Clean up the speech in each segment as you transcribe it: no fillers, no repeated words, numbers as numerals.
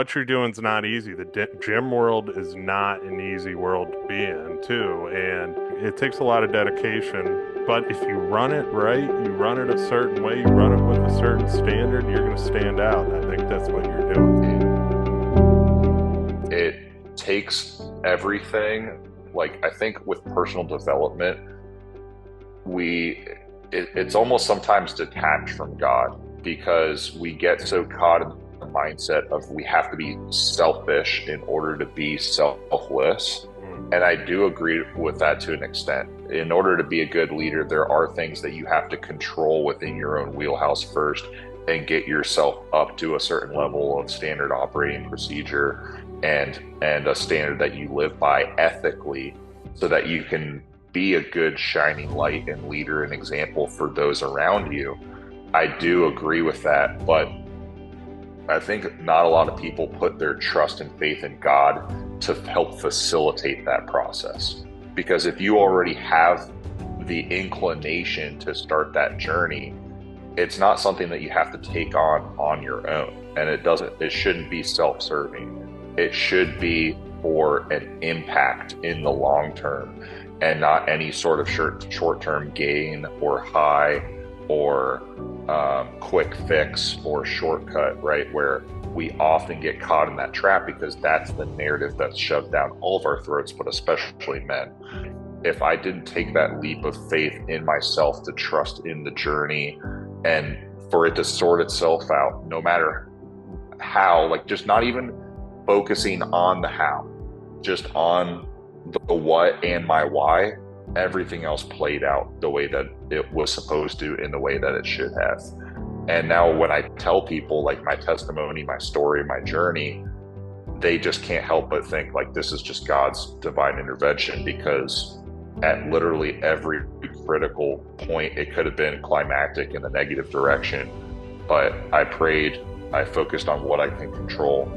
what you're doing is not easy. The gym world is not an easy world to be in, too, and it takes a lot of dedication. But if you run it right, you run it a certain way, you run it with a certain standard, you're going to stand out. And I think that's what you're doing. It takes everything. Like, I think with personal development, we it's almost sometimes detached from God because we get so caught in the mindset of we have to be selfish in order to be selfless. Mm. And I do agree with that to an extent. In order to be a good leader, there are things that you have to control within your own wheelhouse first and get yourself up to a certain level of standard operating procedure and a standard that you live by ethically so that you can be a good shining light and leader and example for those around you. I do agree with that, but I think not a lot of people put their trust and faith in God to help facilitate that process. Because if you already have the inclination to start that journey, it's not something that you have to take on your own. And it shouldn't be self-serving. It should be for an impact in the long term and not any sort of short-term gain or high or quick fix or shortcut, right? Where we often get caught in that trap because that's the narrative that's shoved down all of our throats, but especially men. If I didn't take that leap of faith in myself to trust in the journey and for it to sort itself out, no matter how, like just not even focusing on the how, just on the what and my why, everything else played out the way that it was supposed to in the way that it should have. And now when I tell people like my testimony, my story, my journey, they just can't help but think like this is just God's divine intervention because at literally every critical point, it could have been climactic in the negative direction. But I prayed, I focused on what I can control,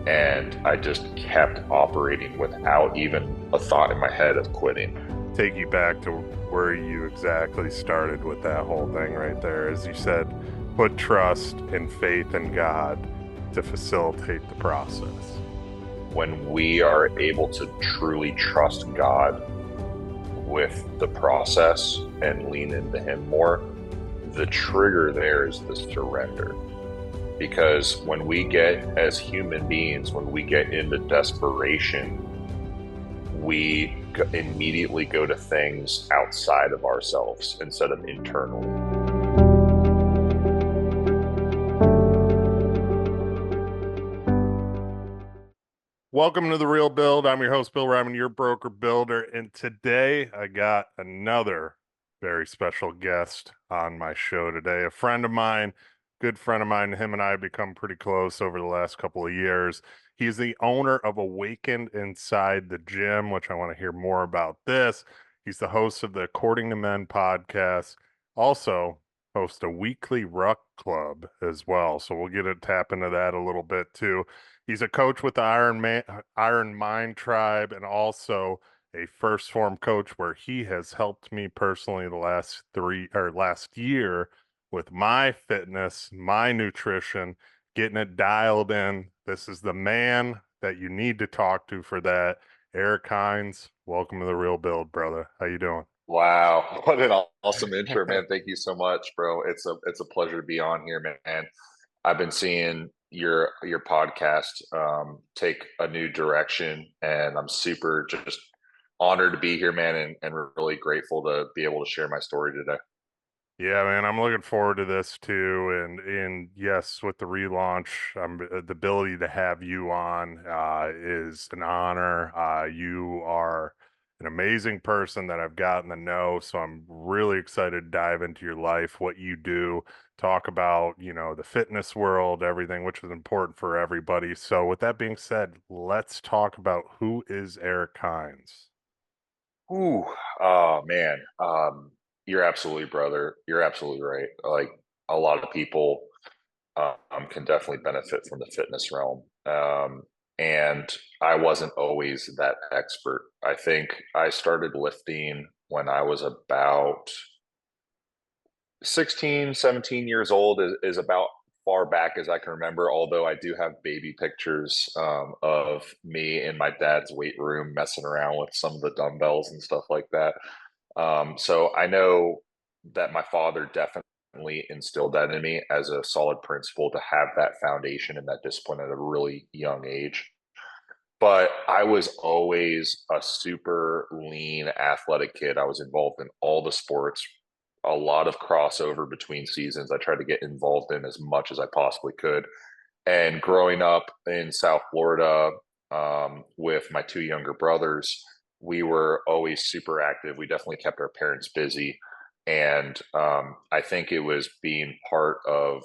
and I just kept operating without even a thought in my head of quitting. Take you back to where you exactly started with that whole thing right there. As you said, put trust and faith in God to facilitate the process. When we are able to truly trust God with the process and lean into Him more, the trigger there is the surrender. Because when we get, as human beings, when we get into desperation, we immediately go to things outside of ourselves instead of internally. Welcome to The Real Build. I'm your host, Bill Reiman, your broker builder. And today I got another very special guest on my show today. A friend of mine, good friend of mine. Him and I have become pretty close over the last couple of years. He's the owner of Awaken Inside the Gym, which I want to hear more about this. He's the host of the According to Men podcast. Also, hosts a weekly ruck club as well. So we'll get a tap into that a little bit too. He's a coach with the Iron Mind Tribe and also a first form coach where he has helped me personally the last year with my fitness, my nutrition, getting it dialed in. This is the man that you need to talk to for that. Eric Hinz, welcome to The Real Build, brother. How you doing? Wow, what an awesome intro, man. Thank you so much, bro. It's a pleasure to be on here, man. I've been seeing your podcast take a new direction, and I'm super just honored to be here, man, and really grateful to be able to share my story today. Yeah, man, I'm looking forward to this too. And yes, with the relaunch, the ability to have you on is an honor. You are an amazing person that I've gotten to know, so I'm really excited to dive into your life, what you do, talk about, the fitness world, everything, which is important for everybody. So with that being said, let's talk about who is Eric Hinz. Ooh, oh man, you're absolutely, brother. You're absolutely right. Like a lot of people can definitely benefit from the fitness realm. And I wasn't always that expert. I think I started lifting when I was about 16, 17 years old is about far back as I can remember, although I do have baby pictures of me in my dad's weight room messing around with some of the dumbbells and stuff like that. So I know that my father definitely instilled that in me as a solid principle to have that foundation and that discipline at a really young age. But I was always a super lean, athletic kid. I was involved in all the sports, a lot of crossover between seasons. I tried to get involved in as much as I possibly could. And growing up in South Florida with my two younger brothers, we were always super active. We definitely kept our parents busy. And I think it was being part of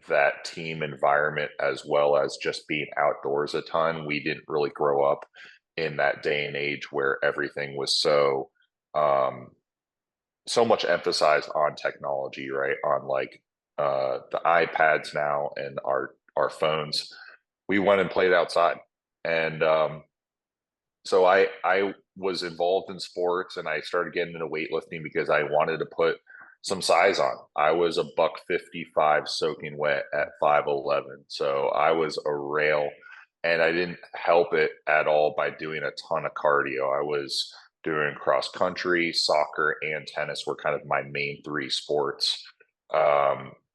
that team environment as well as just being outdoors a ton. We didn't really grow up in that day and age where everything was um, so much emphasized on technology, right? On like the iPads now and our phones. We went and played outside, and so I was involved in sports, and I started getting into weightlifting because I wanted to put some size on. I was a buck 55 soaking wet at 5'11, so I was a rail, and I didn't help it at all by doing a ton of cardio. I was doing cross country, soccer, and tennis were kind of my main three sports.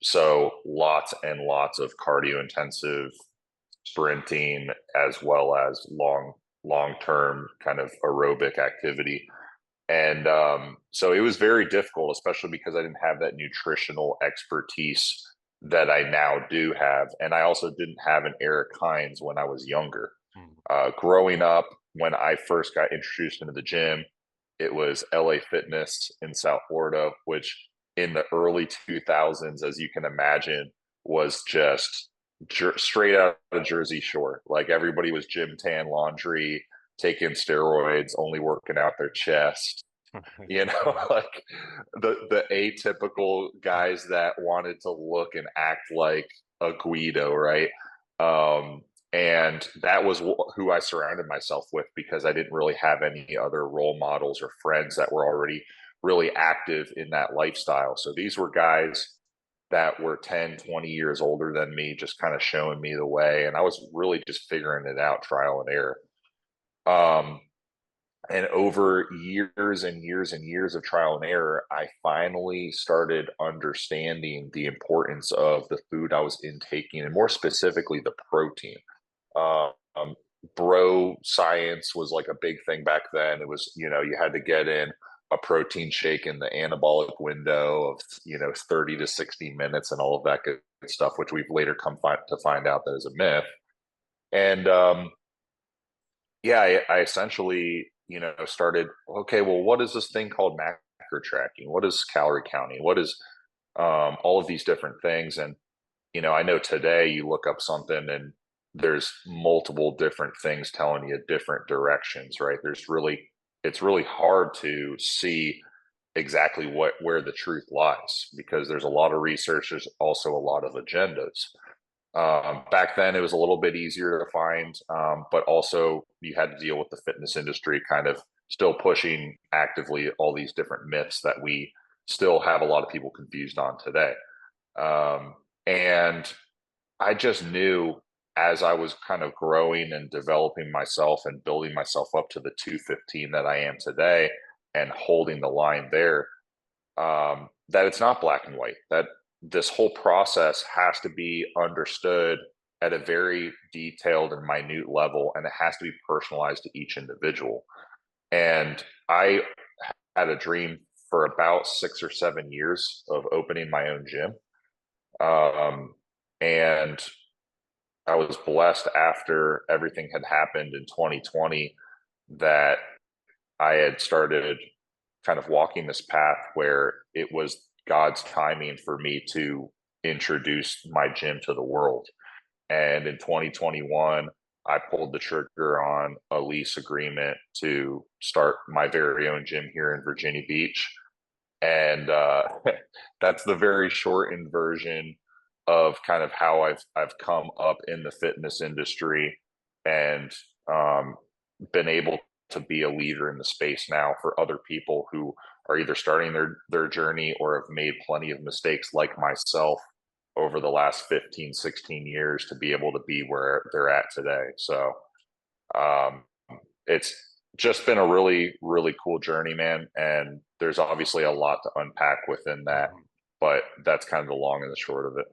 So lots and lots of cardio intensive sprinting as well as long term kind of aerobic activity. And so it was very difficult, especially because I didn't have that nutritional expertise that I now do have. And I also didn't have an Eric Hinz when I was younger. Mm. Growing up, when I first got introduced into the gym, it was LA Fitness in South Florida, which in the early 2000s, as you can imagine, was just straight out of Jersey Shore. Like everybody was gym tan laundry, taking steroids, only working out their chest. You know, like the atypical guys that wanted to look and act like a Guido, right? And that was who I surrounded myself with because I didn't really have any other role models or friends that were already really active in that lifestyle. So these were guys that were 10, 20 years older than me, just kind of showing me the way. And I was really just figuring it out, trial and error. Um, and over years and years and years of trial and error, I finally started understanding the importance of the food I was intaking, and more specifically, the protein. Um, bro science was like a big thing back then. It was, you had to get in a protein shake in the anabolic window of, 30 to 60 minutes and all of that good stuff, which we've later to find out that is a myth. And yeah, I essentially, started, okay, well, what is this thing called macro tracking? What is calorie counting? What is all of these different things? And, I know today you look up something and there's multiple different things telling you different directions, right? It's really hard to see exactly where the truth lies because there's a lot of research. There's also a lot of agendas. Back then, it was a little bit easier to find, but also you had to deal with the fitness industry kind of still pushing actively all these different myths that we still have a lot of people confused on today. And I just knew as I was kind of growing and developing myself and building myself up to the 215 that I am today and holding the line there, that it's not black and white, that this whole process has to be understood at a very detailed and minute level, and it has to be personalized to each individual. And I had a dream for about 6 or 7 years of opening my own gym. And I was blessed after everything had happened in 2020 that I had started kind of walking this path where it was God's timing for me to introduce my gym to the world. And in 2021, I pulled the trigger on a lease agreement to start my very own gym here in Virginia Beach. And that's the very shortened version of kind of how I've come up in the fitness industry and been able to be a leader in the space now for other people who are either starting their journey or have made plenty of mistakes like myself over the last 15, 16 years to be able to be where they're at today. So um, it's just been a really, really cool journey, man. And there's obviously a lot to unpack within that, Mhm. but that's kind of the long and the short of it.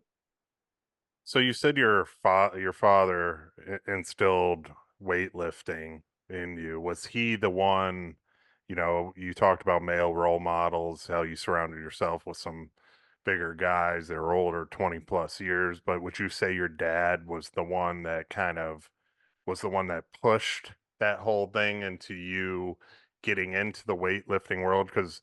So you said your father instilled weightlifting in you. Was he the one, you talked about male role models, how you surrounded yourself with some bigger guys that are older, 20 plus years, but would you say your dad was the one that pushed that whole thing into you getting into the weightlifting world? Because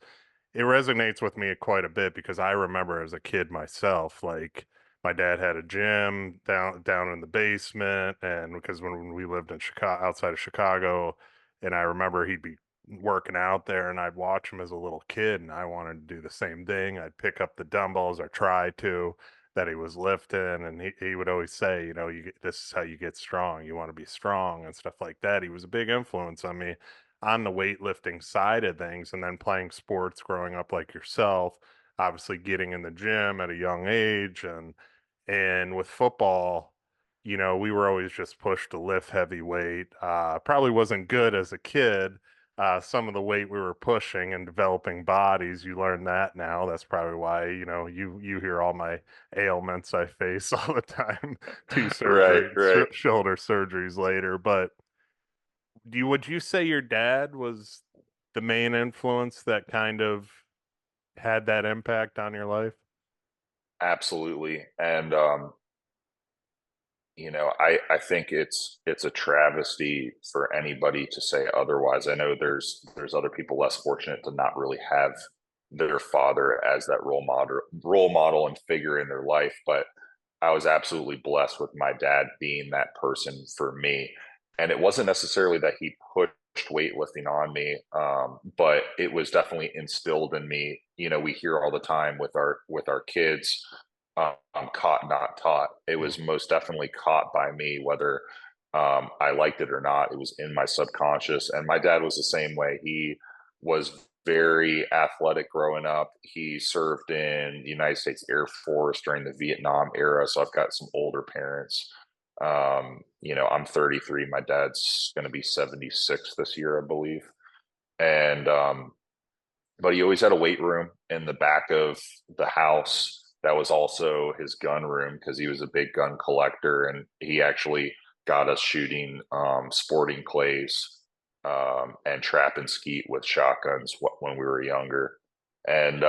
it resonates with me quite a bit because I remember as a kid myself, like my dad had a gym down in the basement, and because when we lived in Chicago, outside of Chicago, and I remember he'd be working out there, and I'd watch him as a little kid, and I wanted to do the same thing. I'd pick up the dumbbells or try to that he was lifting, and he would always say, this is how you get strong. You want to be strong and stuff like that. He was a big influence on me on the weightlifting side of things, and then playing sports growing up like yourself, obviously getting in the gym at a young age, and with football, we were always just pushed to lift heavy weight. Probably wasn't good as a kid. Some of the weight we were pushing and developing bodies, you learn that now. That's probably why, you hear all my ailments I face all the time, two Right, surgeries, right. shoulder surgeries later. But would you say your dad was the main influence that kind of had that impact on your life? Absolutely. And I think it's a travesty for anybody to say otherwise. I know there's other people less fortunate to not really have their father as that role model and figure in their life, but I was absolutely blessed with my dad being that person for me. And it wasn't necessarily that he pushed weightlifting on me, but it was definitely instilled in me. We hear all the time with our kids, caught, not taught. It was Mhm. most definitely caught by me, whether I liked it or not. It was in my subconscious. And my dad was the same way. He was very athletic growing up. He served in the United States Air Force during the Vietnam era. So I've got some older parents. I'm 33. My dad's going to be 76 this year, I believe. And but he always had a weight room in the back of the house that was also his gun room because he was a big gun collector, and he actually got us shooting sporting clays and trap and skeet with shotguns when we were younger. And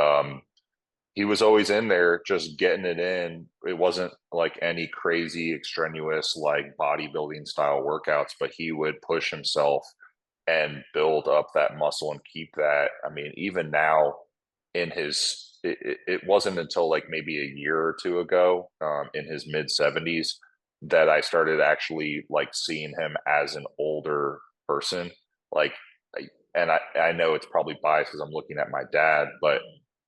he was always in there just getting it in. It wasn't like any crazy extraneous like bodybuilding style workouts, but he would push himself and build up that muscle and keep that. I mean, even now it wasn't until like maybe a year or two ago, in his mid 70s, that I started actually like seeing him as an older person. Like, and I know it's probably biased because I'm looking at my dad, but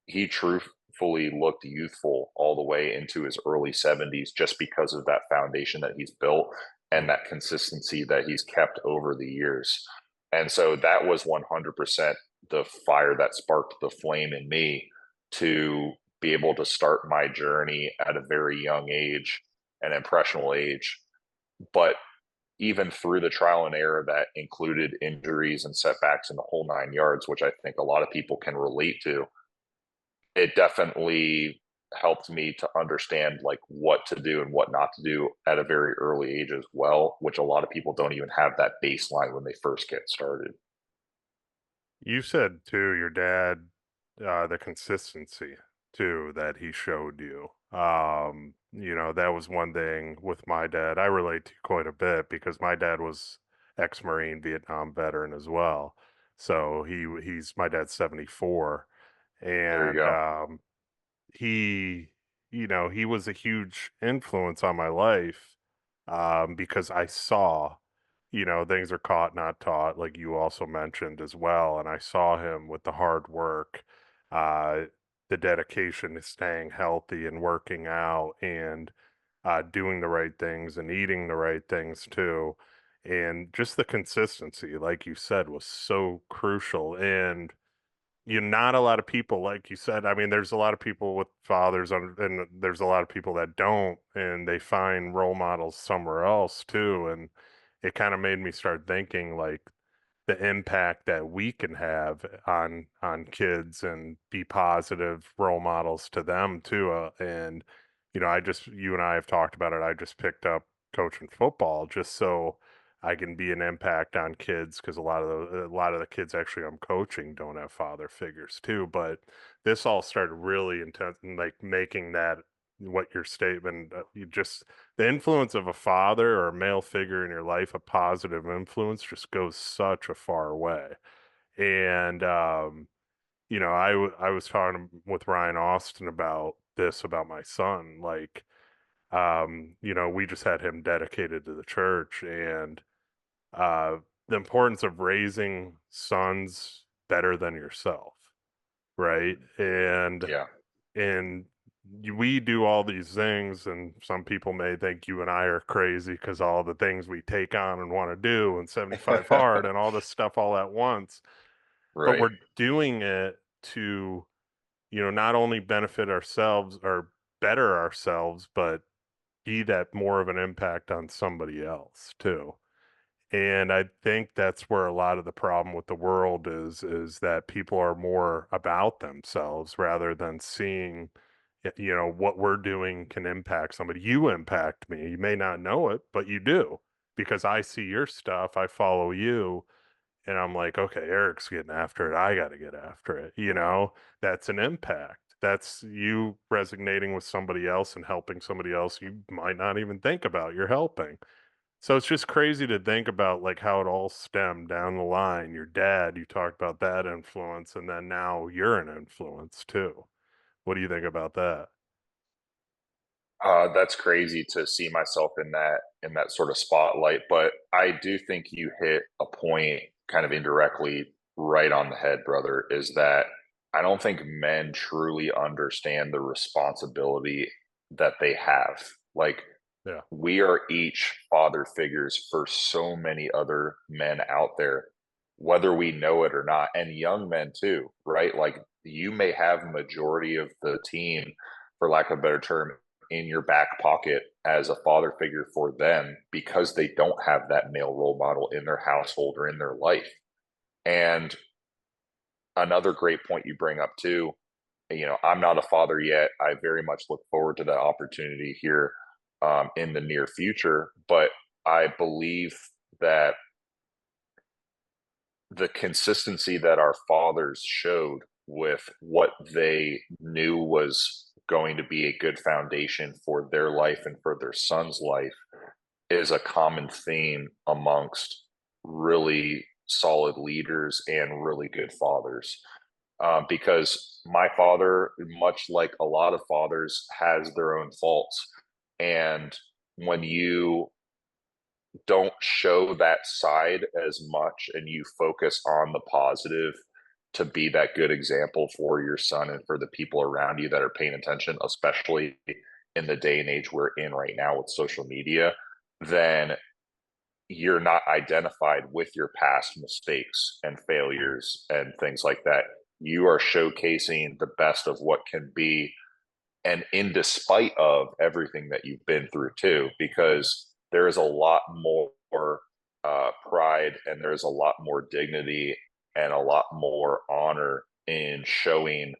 he truthfully looked youthful all the way into his early 70s just because of that foundation that he's built and Mhm. that consistency that he's kept over the years. And so that was 100% the fire that sparked the flame in me to be able to start my journey at a very young age, an impressionable age. But even through the trial and error that included injuries and setbacks in the whole 9 yards, which I think a lot of people can relate to, it definitely helped me to understand like what to do and what not to do at a very early age as well, which a lot of people don't even have that baseline when they first get started. You said too, your dad, the consistency too that he showed you. That was one thing with my dad. I relate to quite a bit because my dad was ex-Marine Vietnam veteran as well. So he's my dad's 74, There you and go. he, he was a huge influence on my life, because I saw, things are caught, not taught, like you also mentioned as well. And I saw him with the hard work, uh, the dedication to staying healthy and working out and doing the right things and eating the right things too. And just the consistency, like you said, was so crucial. And not a lot of people, like you said. I mean, there's a lot of people with fathers, and there's a lot of people that don't, and they find role models somewhere else too. And it kind of made me start thinking like the impact that we can have on kids and be positive role models to them too. And you and I have talked about it. I just picked up coaching football just so I can be an impact on kids because a lot of the kids actually I'm coaching don't have father figures too. But this all started really intense, like making that what your statement, you just the influence of a father or a male figure in your life, a positive influence, just goes such a far way. And I was talking with Ryan Austin about this about my son. Like, we just had him dedicated to the church, and uh, the importance of raising sons better than yourself, right? Yeah. And we do all these things, and some people may think you and I are crazy because all the things we take on and want to do, and 75 hard, and all this stuff all at once. But Right. we're doing it to, not only benefit ourselves or better ourselves, but be that more of an impact on somebody else too. And I think that's where a lot of the problem with the world is that people are more about themselves rather than seeing, what we're doing can impact somebody. You impact me. You may not know it, but you do because I see your stuff, I follow you, and I'm like, okay, Eric's getting after it. I got to get after it. That's an impact. That's you resonating with somebody else and helping somebody else you might not even think about you're helping. So it's just crazy to think about like how it all stemmed down the line. Your dad, you talked about that influence, and then now you're an influence too. What do you think about that? That's crazy to see myself in that sort of spotlight, but I do think you hit a point kind of indirectly right on the head, brother, is that I don't think men truly understand the responsibility that they have. Like Yeah. we are each father figures for so many other men out there, whether we know it or not, and young men too, right? Like you may have majority of the team, for lack of a better term, in your back pocket as a father figure for them because they don't have that male role model in their household or in their life. And another great point you bring up too, I'm not a father yet. I very much look forward to that opportunity here in the near future. But I believe that the consistency that our fathers showed with what they knew was going to be a good foundation for their life and for their son's life is a common theme amongst really solid leaders and really good fathers. Because my father, much like a lot of fathers, has their own faults. And when you don't show that side as much and you focus on the positive to be that good example for your son and for the people around you that are paying attention, especially in the day and age we're in right now with social media, then you're not identified with your past mistakes and Mm. failures and things like that. You are showcasing the best of what can be, and in despite of everything that you've been through too, because there is a lot more pride and there's a lot more dignity and a lot more honor in showing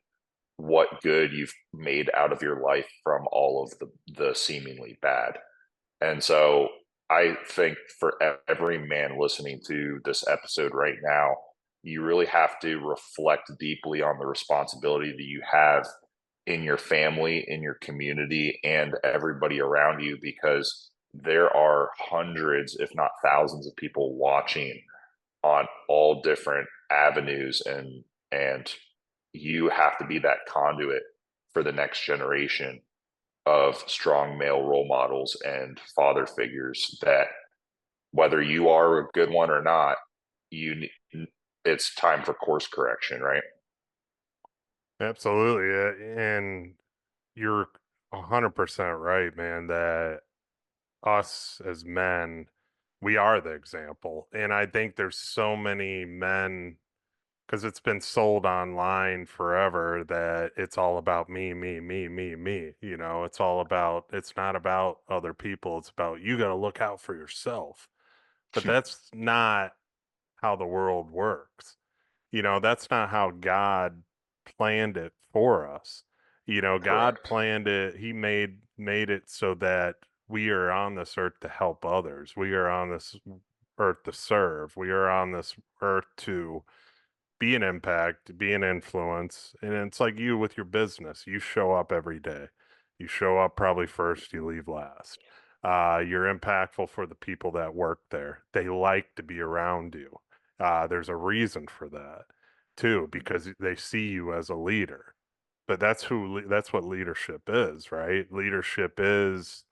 what good you've made out of your life from all of the seemingly bad. And so I think for every man listening to this episode right now, you really have to reflect deeply on the responsibility that you have in your family, in your community, and everybody around you, because there are hundreds, if not thousands, of people watching on all different avenues, and you have to be that conduit for the next generation of strong male role models and father figures that whether you are a good one or not, you it's time for course correction, right? Absolutely. And you're 100% right, man, that us as men, we are the example. And I think there's so many men because it's been sold online forever that it's all about me, me, me, me, me. You know, it's not about other people. It's about you got to look out for yourself. But that's not how the world works. You know, that's not how God planned it for us. You know, God Correct. planned it, he made it so that we are on this earth to help others. We are on this earth to serve. We are on this earth to be an impact, be an influence. And it's like you with your business. You show up every day. You show up probably first, you leave last. You're impactful for the people that work there. They like to be around you. There's a reason for that too, because they see you as a leader. But that's what leadership is, right? Leadership is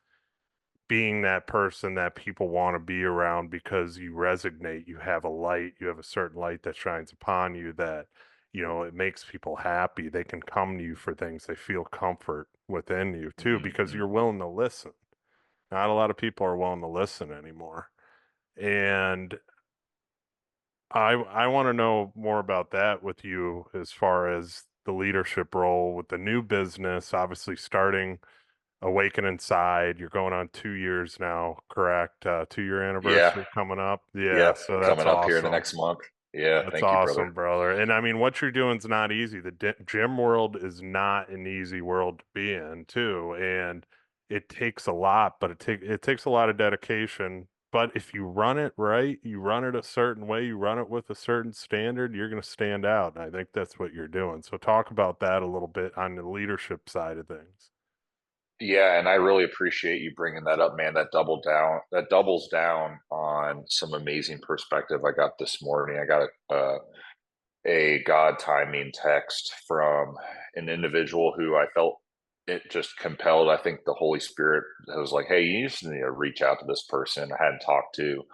being that person that people want to be around because you resonate, you have a light, you have a certain light that shines upon you that, you know, it makes people happy. They can come to you for things. They feel comfort within you too because Hmm. you're willing to listen. Not a lot of people are willing to listen anymore. And I want to know more about that with you as far as the leadership role with the new business, obviously starting Awaken Inside. You're going on 2 years now, correct? 2 year Yeah. anniversary coming up. Yeah, Yep. so that's Coming up here in the awesome. next month. Yeah. That's Thank you, brother. awesome, brother. And I mean, what you're doing is not easy. The gym world is not an easy world to be in, too. And it takes a lot, but it takes a lot of dedication. But if you run it right, you run it a certain way, you run it with a certain standard, you're going to stand out. And I think that's what you're doing. So talk about that a little bit on the leadership side of things. Yeah, and I really appreciate you bringing that up, man. That doubles down on some amazing perspective I got this morning. I got a God timing text from an individual who I felt it just compelled. I think the Holy Spirit was like, "Hey, you just need to reach out to this person." I hadn't talked to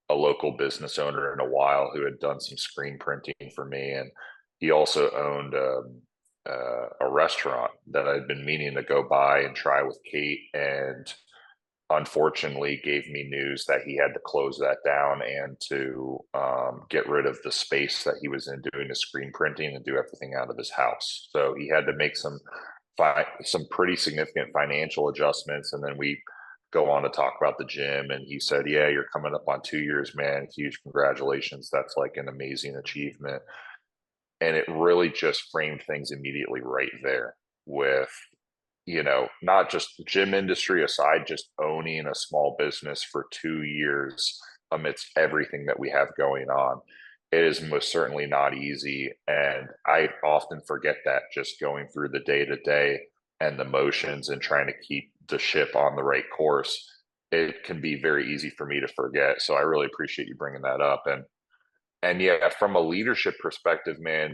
a local business owner in a while who had done some screen printing for me, and he also owned a restaurant that I'd been meaning to go by and try with Kate, and unfortunately gave me news that he had to close that down and to get rid of the space that he was in doing the screen printing and do everything out of his house. So he had to make some pretty significant financial adjustments, and then we go on to talk about the gym. And he said, "Yeah, you're coming up on 2 years, man. Huge congratulations. That's like an amazing achievement." And it really just framed things immediately right there with, not just gym industry aside, just owning a small business for 2 years amidst everything that we have going on. It is most certainly not easy. And I often forget that just going through the day to day and the motions and trying to keep the ship on the right course, it can be very easy for me to forget. So I really appreciate you bringing that up. And yeah, from a leadership perspective, man,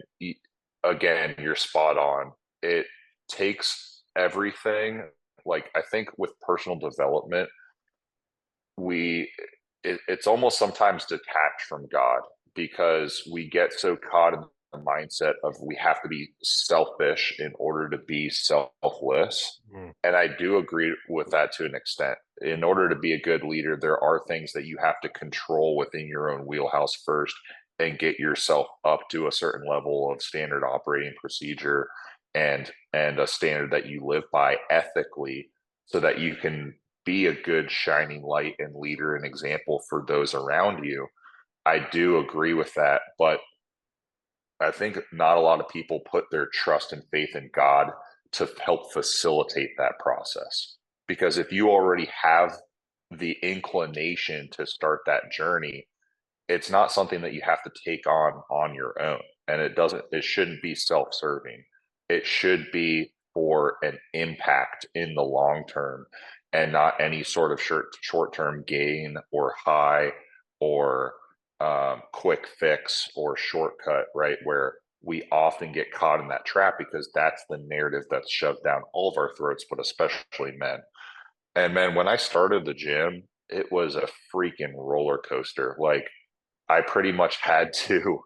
again, you're spot on. It takes everything. Like, I think with personal development, we it's almost sometimes detached from God because we get so caught in the mindset of we have to be selfish in order to be selfless. Mm. And I do agree with that to an extent. In order to be a good leader, there are things that you have to control within your own wheelhouse first and get yourself up to a certain level of standard operating procedure and a standard that you live by ethically so that you can be a good shining light and leader and example for those around you. I do agree with that, but I think not a lot of people put their trust and faith in God to help facilitate that process. Because if you already have the inclination to start that journey, it's not something that you have to take on your own. And it shouldn't be self-serving. It should be for an impact in the long term and not any sort of short-term gain or high or quick fix or shortcut, right? Where we often get caught in that trap because that's the narrative that's shoved down all of our throats, but especially men. And man, when I started the gym, it was a freaking roller coaster. Like, I pretty much had to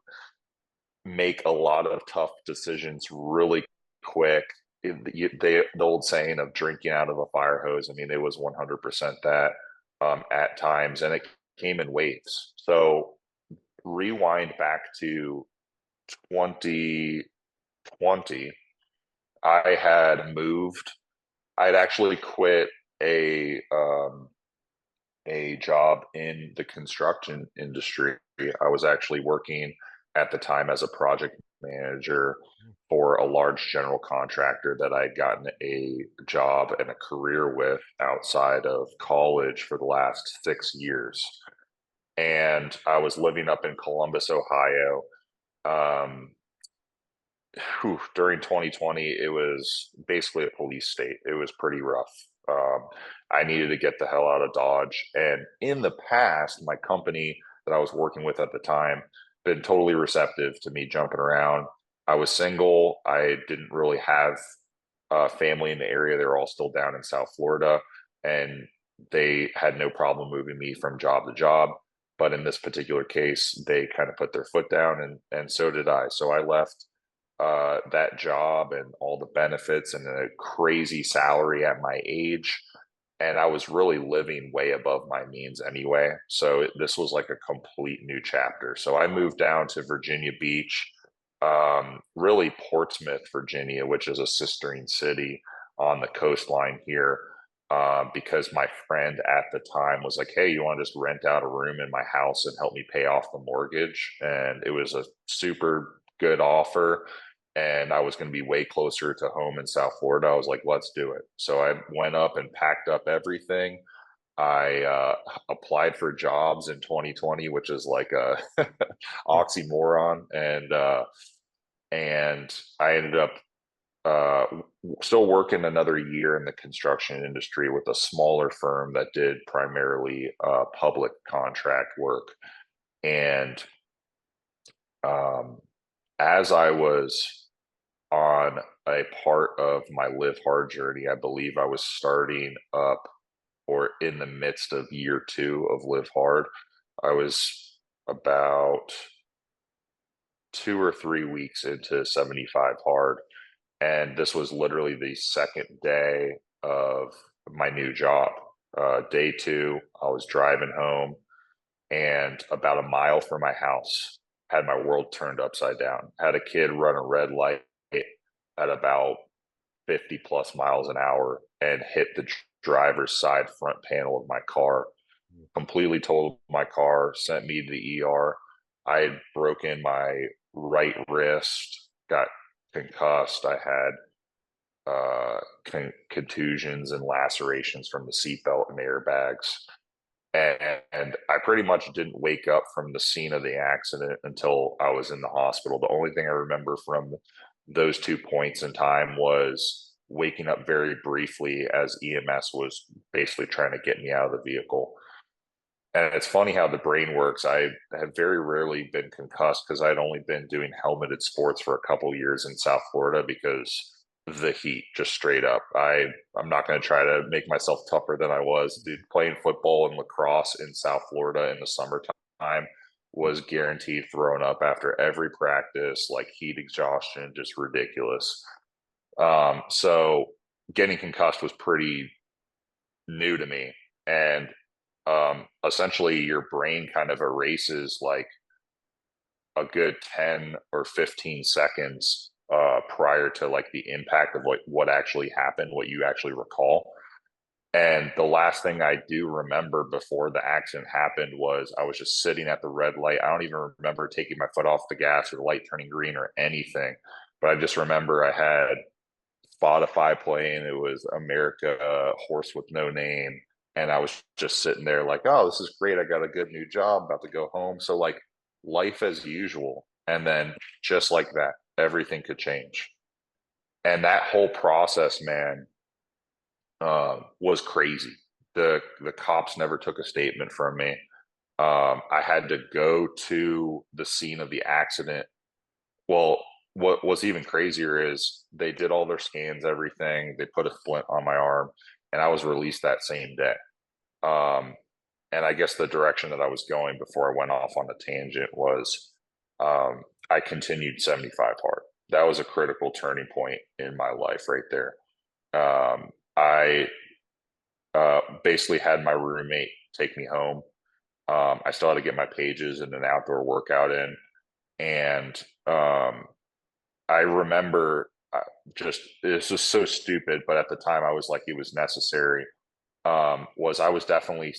make a lot of tough decisions really quick. The old saying of drinking out of a fire hose, I mean, it was 100% that at times, and it came in waves. So rewind back to 2020, I had moved. I'd actually quit a um, a job in the construction industry. I was actually working at the time as a project manager for a large general contractor that I'd gotten a job and a career with outside of college for the last 6 years. And I was living up in Columbus, Ohio. Um, During 2020, it was basically a police state. It was pretty rough. Um, I needed to get the hell out of Dodge. And in the past, my company that I was working with at the time been totally receptive to me jumping around. I was single. I didn't really have family in the area. They were all still down in South Florida, and they had no problem moving me from job to job. But in this particular case, they kind of put their foot down, and so did I. So I left that job and all the benefits and a crazy salary at my age. And I was really living way above my means anyway. So this was like a complete new chapter. So I moved down to Virginia Beach, really Portsmouth, Virginia, which is a sister city on the coastline here. Because my friend at the time was like, "Hey, you want to just rent out a room in my house and help me pay off the mortgage?" And it was a super good offer, and I was going to be way closer to home in South Florida. I was like, let's do it. So I went up and packed up everything. I applied for jobs in 2020, which is like a oxymoron, and I ended up uh, still working another year in the construction industry with a smaller firm that did primarily public contract work. And um, as I was on a part of my live hard journey, I believe I was starting up or in the midst of year two of live hard. I was about 2 or 3 weeks into 75 hard. And this was literally the second day of my new job. Day two, I was driving home, and about a mile from my house, had my world turned upside down. Had a kid run a red light at about 50 plus miles an hour and hit the driver's side front panel of my car. Completely totaled my car, sent me to the ER. I had broken my right wrist, got concussed. I had contusions and lacerations from the seatbelt and airbags. And I pretty much didn't wake up from the scene of the accident until I was in the hospital. The only thing I remember from those 2 points in time was waking up very briefly as EMS was basically trying to get me out of the vehicle. And it's funny how the brain works. I have very rarely been concussed because I'd only been doing helmeted sports for a couple years in South Florida because the heat, just straight up. I'm not going to try to make myself tougher than I was. Dude, playing football and lacrosse in South Florida in the summertime was guaranteed thrown up after every practice, like heat exhaustion, just ridiculous. So getting concussed was pretty new to me. And essentially your brain kind of erases like a good 10 or 15 seconds prior to like the impact of what actually happened, what you actually recall. And the last thing I do remember before the accident happened was I was just sitting at the red light. I don't even remember taking my foot off the gas or the light turning green or anything. But I just remember I had Spotify playing. It was America, Horse with No Name. And I was just sitting there like, oh, this is great. I got a good new job, about to go home. So, like, life as usual. And then just like that, everything could change. And that whole process, man, was crazy. The cops never took a statement from me. I had to go to the scene of the accident. Well, what was even crazier is they did all their scans, everything. They put a splint on my arm, and I was released that same day. Um, and I guess the direction that I was going before I went off on a tangent was I continued 75 hard. That was a critical turning point in my life right there. I basically had my roommate take me home. I still had to get my pages and an outdoor workout in. And I remember just, this was so stupid, but at the time I was like, it was necessary. Was I was definitely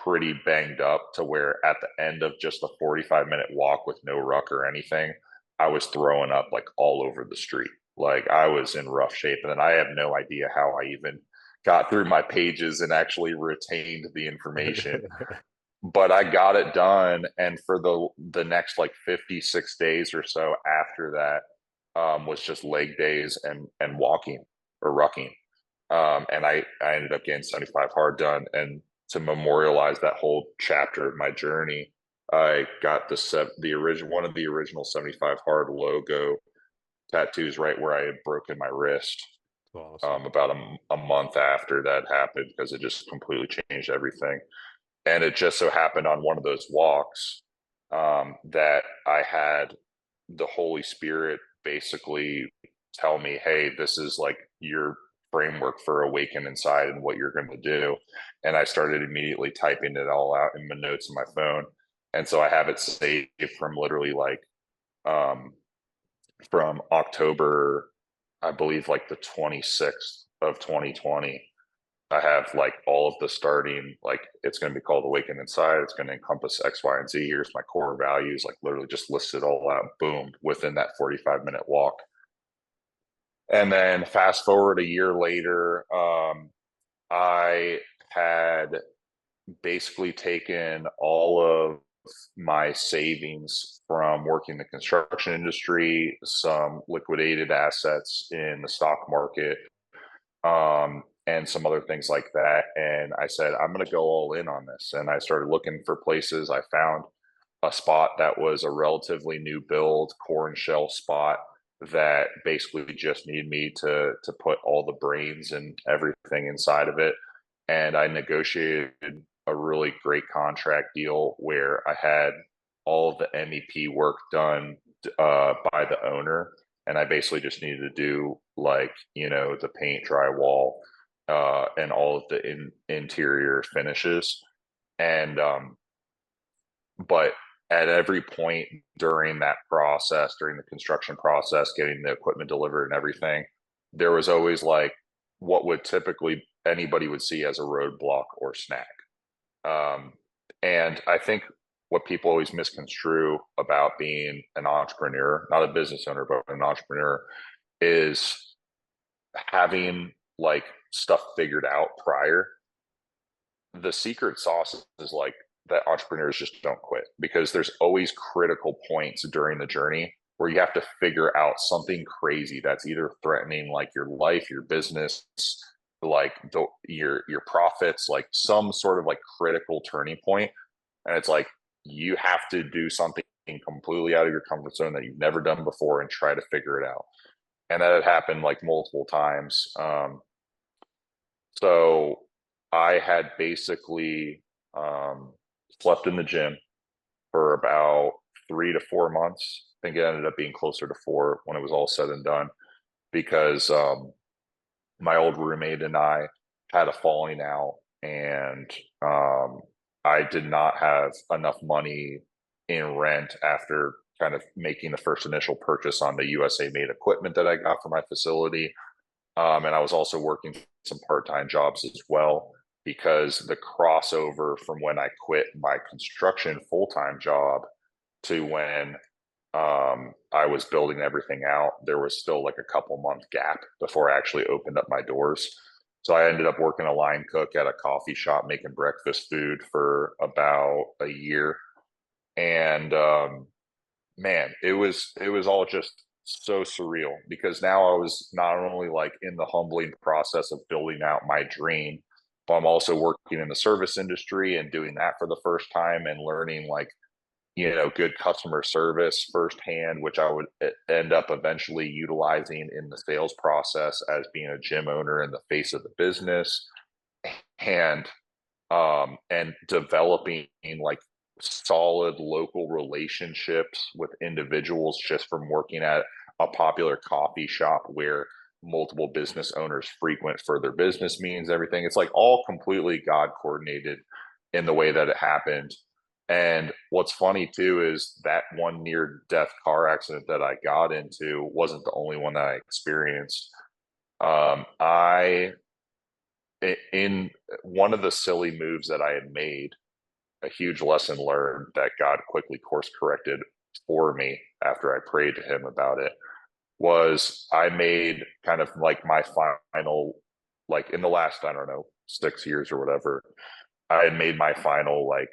pretty banged up to where at the end of just a 45-minute walk with no ruck or anything, I was throwing up like all over the street. Like I was in rough shape. And then I have no idea how I even got through my pages and actually retained the information. But I got it done. And for the next like 56 days or so after that, was just leg days and walking or rucking. And I ended up getting 75 hard done. And to memorialize that whole chapter of my journey, I got the original one of the original 75 hard logo tattoos right where I had broken my wrist. Awesome. About a month after that happened, because it just completely changed everything. And it just so happened on one of those walks, that I had the Holy Spirit basically tell me, hey, this is like your framework for Awaken Inside and what you're going to do. And I started immediately typing it all out in my notes on my phone. And so I have it saved from literally like, um, from October, I believe like the 26th of 2020. I have like all of the starting, like it's going to be called Awaken Inside. It's going to encompass X, Y, and Z. Here's my core values, like literally just listed all out, boom, within that 45-minute walk. And then fast forward a year later, I had basically taken all of my savings from working the construction industry, some liquidated assets in the stock market, and some other things like that. And I said, I'm going to go all in on this. And I started looking for places. I found a spot that was a relatively new build core and shell spot that basically just needed me to put all the brains and everything inside of it. And I negotiated a really great contract deal where I had all of the MEP work done by the owner, and I basically just needed to do like the paint, drywall, and all of the interior finishes. And but at every point during that process, during the construction process, getting the equipment delivered and everything, there was always like what would typically anybody would see as a roadblock or snag. Um, and I think what people always misconstrue about being an entrepreneur, not a business owner, but an entrepreneur, is having like stuff figured out prior. The secret sauce is like that entrepreneurs just don't quit, because there's always critical points during the journey where you have to figure out something crazy that's either threatening like your life, your business, like your profits, like some sort of like critical turning point. And it's like you have to do something completely out of your comfort zone that you've never done before and try to figure it out. And that had happened like multiple times. So I had basically, slept in the gym for about 3 to 4 months. I think it ended up being closer to 4 when it was all said and done, because my old roommate and I had a falling out, and I did not have enough money in rent after kind of making the first initial purchase on the USA made equipment that I got for my facility. And I was also working some part-time jobs as well, because the crossover from when I quit my construction full-time job to when I was building everything out, there was still like a couple month gap before I actually opened up my doors. So I ended up working a line cook at a coffee shop making breakfast food for about a year. And man, it was all just so surreal, because now I was not only like in the humbling process of building out my dream, but I'm also working in the service industry and doing that for the first time and learning like good customer service firsthand, which I would end up eventually utilizing in the sales process as being a gym owner and the face of the business. And developing like solid local relationships with individuals just from working at a popular coffee shop where multiple business owners frequent for their business meetings, everything. It's like all completely God coordinated in the way that it happened. And what's funny too is that one near death car accident that I got into wasn't the only one that I experienced. I in one of the silly moves that I had made, a huge lesson learned that God quickly course corrected for me after I prayed to him about it was I made kind of like my final, like in the last, I don't know, 6 years or whatever, I had made my final, like,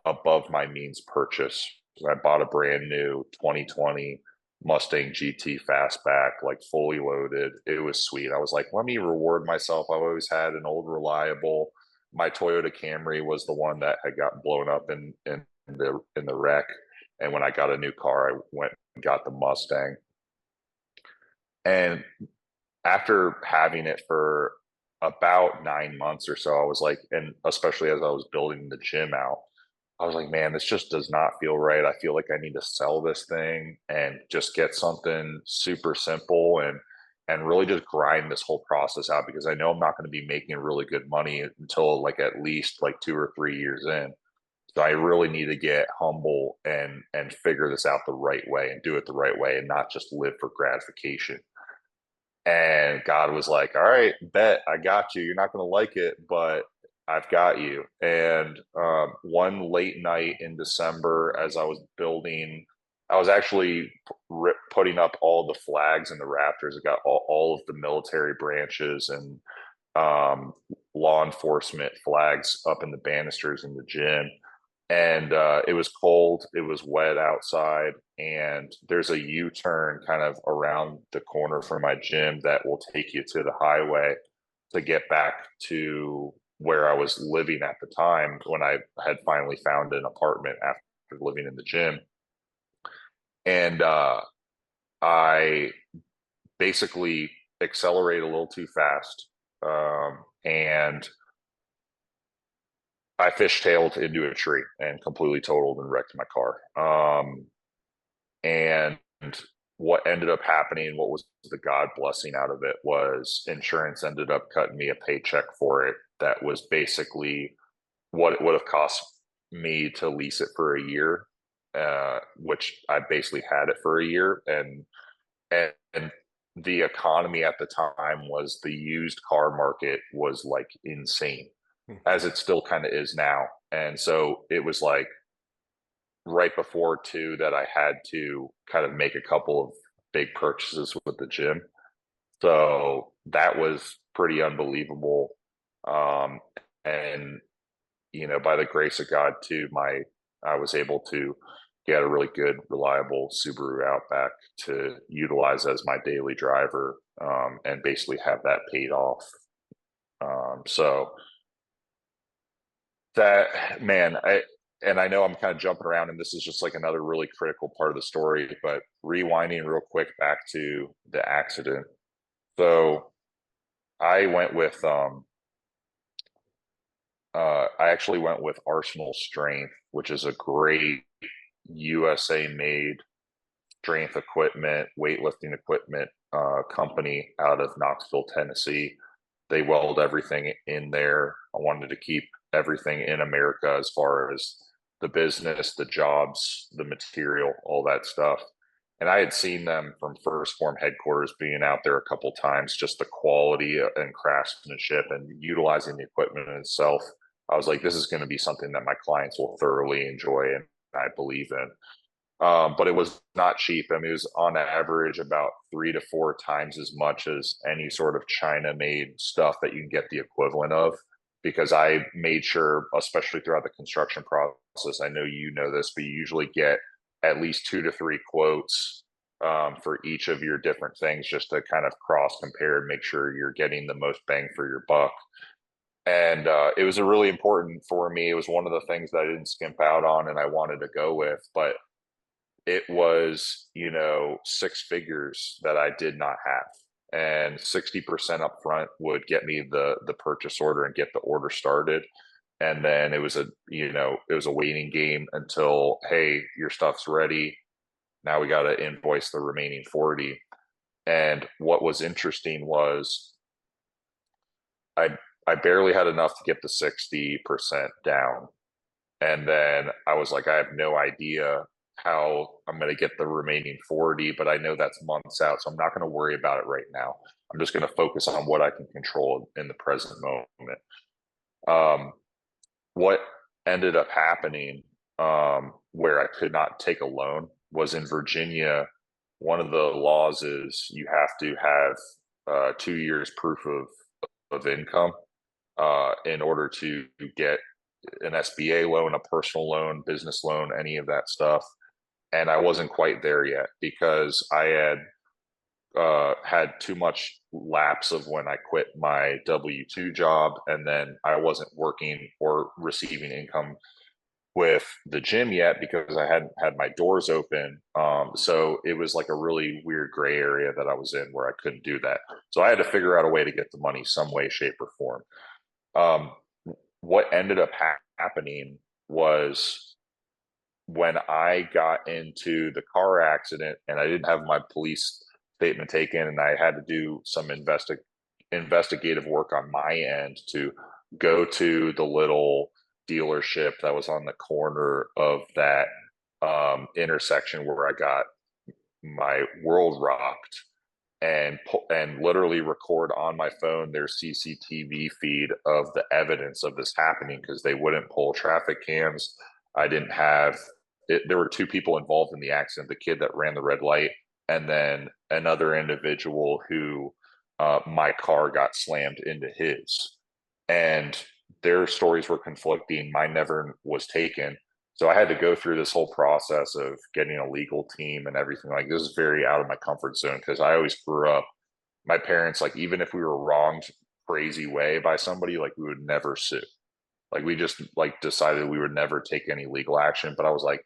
above my means purchase. I bought a brand new 2020 Mustang GT Fastback, like fully loaded. It was sweet. I was like, let me reward myself. I've always had an old reliable. My Toyota Camry was the one that had gotten blown up in the wreck. And when I got a new car, I went and got the Mustang. And after having it for about 9 months or so, I was like, and especially as I was building the gym out, I was like, man, this just does not feel right. I feel like I need to sell this thing and just get something super simple and really just grind this whole process out because I know I'm not going to be making really good money until like at least like 2 or 3 years in. So I really need to get humble and figure this out the right way and do it the right way and not just live for gratification. And God was like, all right, bet I got you. You're not going to like it, but I've got you. And one late night in December, as I was building, I was actually putting up all the flags and the rafters. I got all of the military branches and law enforcement flags up in the banisters in the gym. And it was cold, it was wet outside, and there's a U-turn kind of around the corner from my gym that will take you to the highway to get back to where I was living at the time when I had finally found an apartment after living in the gym. And I basically accelerated a little too fast. And I fishtailed into a tree and completely totaled and wrecked my car. And what ended up happening, what was the God blessing out of it, was insurance ended up cutting me a paycheck for it that was basically what it would have cost me to lease it for a year, which I basically had it for a year. And the economy at the time was the used car market was like insane, as it still kind of is now. And so it was like right before too that I had to kind of make a couple of big purchases with the gym. So that was pretty unbelievable. Um, and by the grace of God too, I was able to get a really good, reliable Subaru Outback to utilize as my daily driver, and basically have that paid off. So that, man, I know I'm kind of jumping around and this is just like another really critical part of the story, but rewinding real quick back to the accident. So I went with I actually went with Arsenal Strength, which is a great USA made strength equipment, weightlifting equipment company out of Knoxville, Tennessee. They weld everything in there. I wanted to keep everything in America as far as the business, the jobs, the material, all that stuff. And I had seen them from First Form headquarters being out there a couple times, just the quality and craftsmanship and utilizing the equipment in itself. I was like, this is going to be something that my clients will thoroughly enjoy and I believe in. But it was not cheap. I mean, it was on average about 3 to 4 times as much as any sort of China made stuff that you can get the equivalent of. Because I made sure, especially throughout the construction process, I know you know this, but you usually get at least 2 to 3 quotes for each of your different things just to kind of cross compare and make sure you're getting the most bang for your buck. And it was a really important for me. It was one of the things that I didn't skimp out on and I wanted to go with. But it was, 6 figures that I did not have. And 60% up front would get me the purchase order and get the order started. And then it was a waiting game until, hey, your stuff's ready. Now we got to invoice the remaining 40. And what was interesting was I I barely had enough to get the 60% down. And then I was like, I have no idea how I'm going to get the remaining 40, but I know that's months out. So I'm not going to worry about it right now. I'm just going to focus on what I can control in the present moment. Um, what ended up happening, where I could not take a loan, was in Virginia. One of the laws is you have to have 2 years proof of income in order to get an SBA loan, a personal loan, business loan, any of that stuff. And I wasn't quite there yet because I had too much lapse of when I quit my W-2 job, and then I wasn't working or receiving income with the gym yet because I hadn't had my doors open. So it was like a really weird gray area that I was in where I couldn't do that. So I had to figure out a way to get the money some way, shape, or form. Um, what ended up happening was when I got into the car accident and I didn't have my police statement taken, and I had to do some investigative work on my end to go to the little dealership that was on the corner of that intersection where I got my world rocked, and literally record on my phone their CCTV feed of the evidence of this happening because they wouldn't pull traffic cams. I didn't have it. There were two people involved in the accident: the kid that ran the red light, and then another individual who my car got slammed into his. And their stories were conflicting. Mine never was taken. So I had to go through this whole process of getting a legal team and everything. Like, this is very out of my comfort zone because I always grew up, my parents, like, even if we were wronged crazy way by somebody, like, we would never sue. Like, we just like decided we would never take any legal action. But I was like,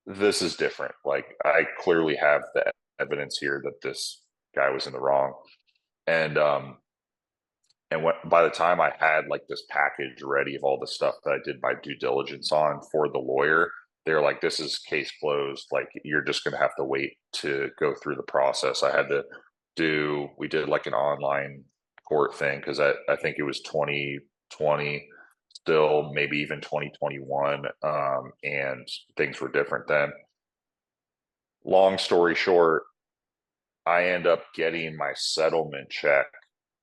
this is different. Like, I clearly have the evidence here that this guy was in the wrong. And by the time I had like this package ready of all the stuff that I did my due diligence on for the lawyer, they're like, this is case closed. Like, you're just going to have to wait to go through the process. We did like an online court thing because I think it was 2020, still maybe even 2021. And things were different then. Long story short, I end up getting my settlement check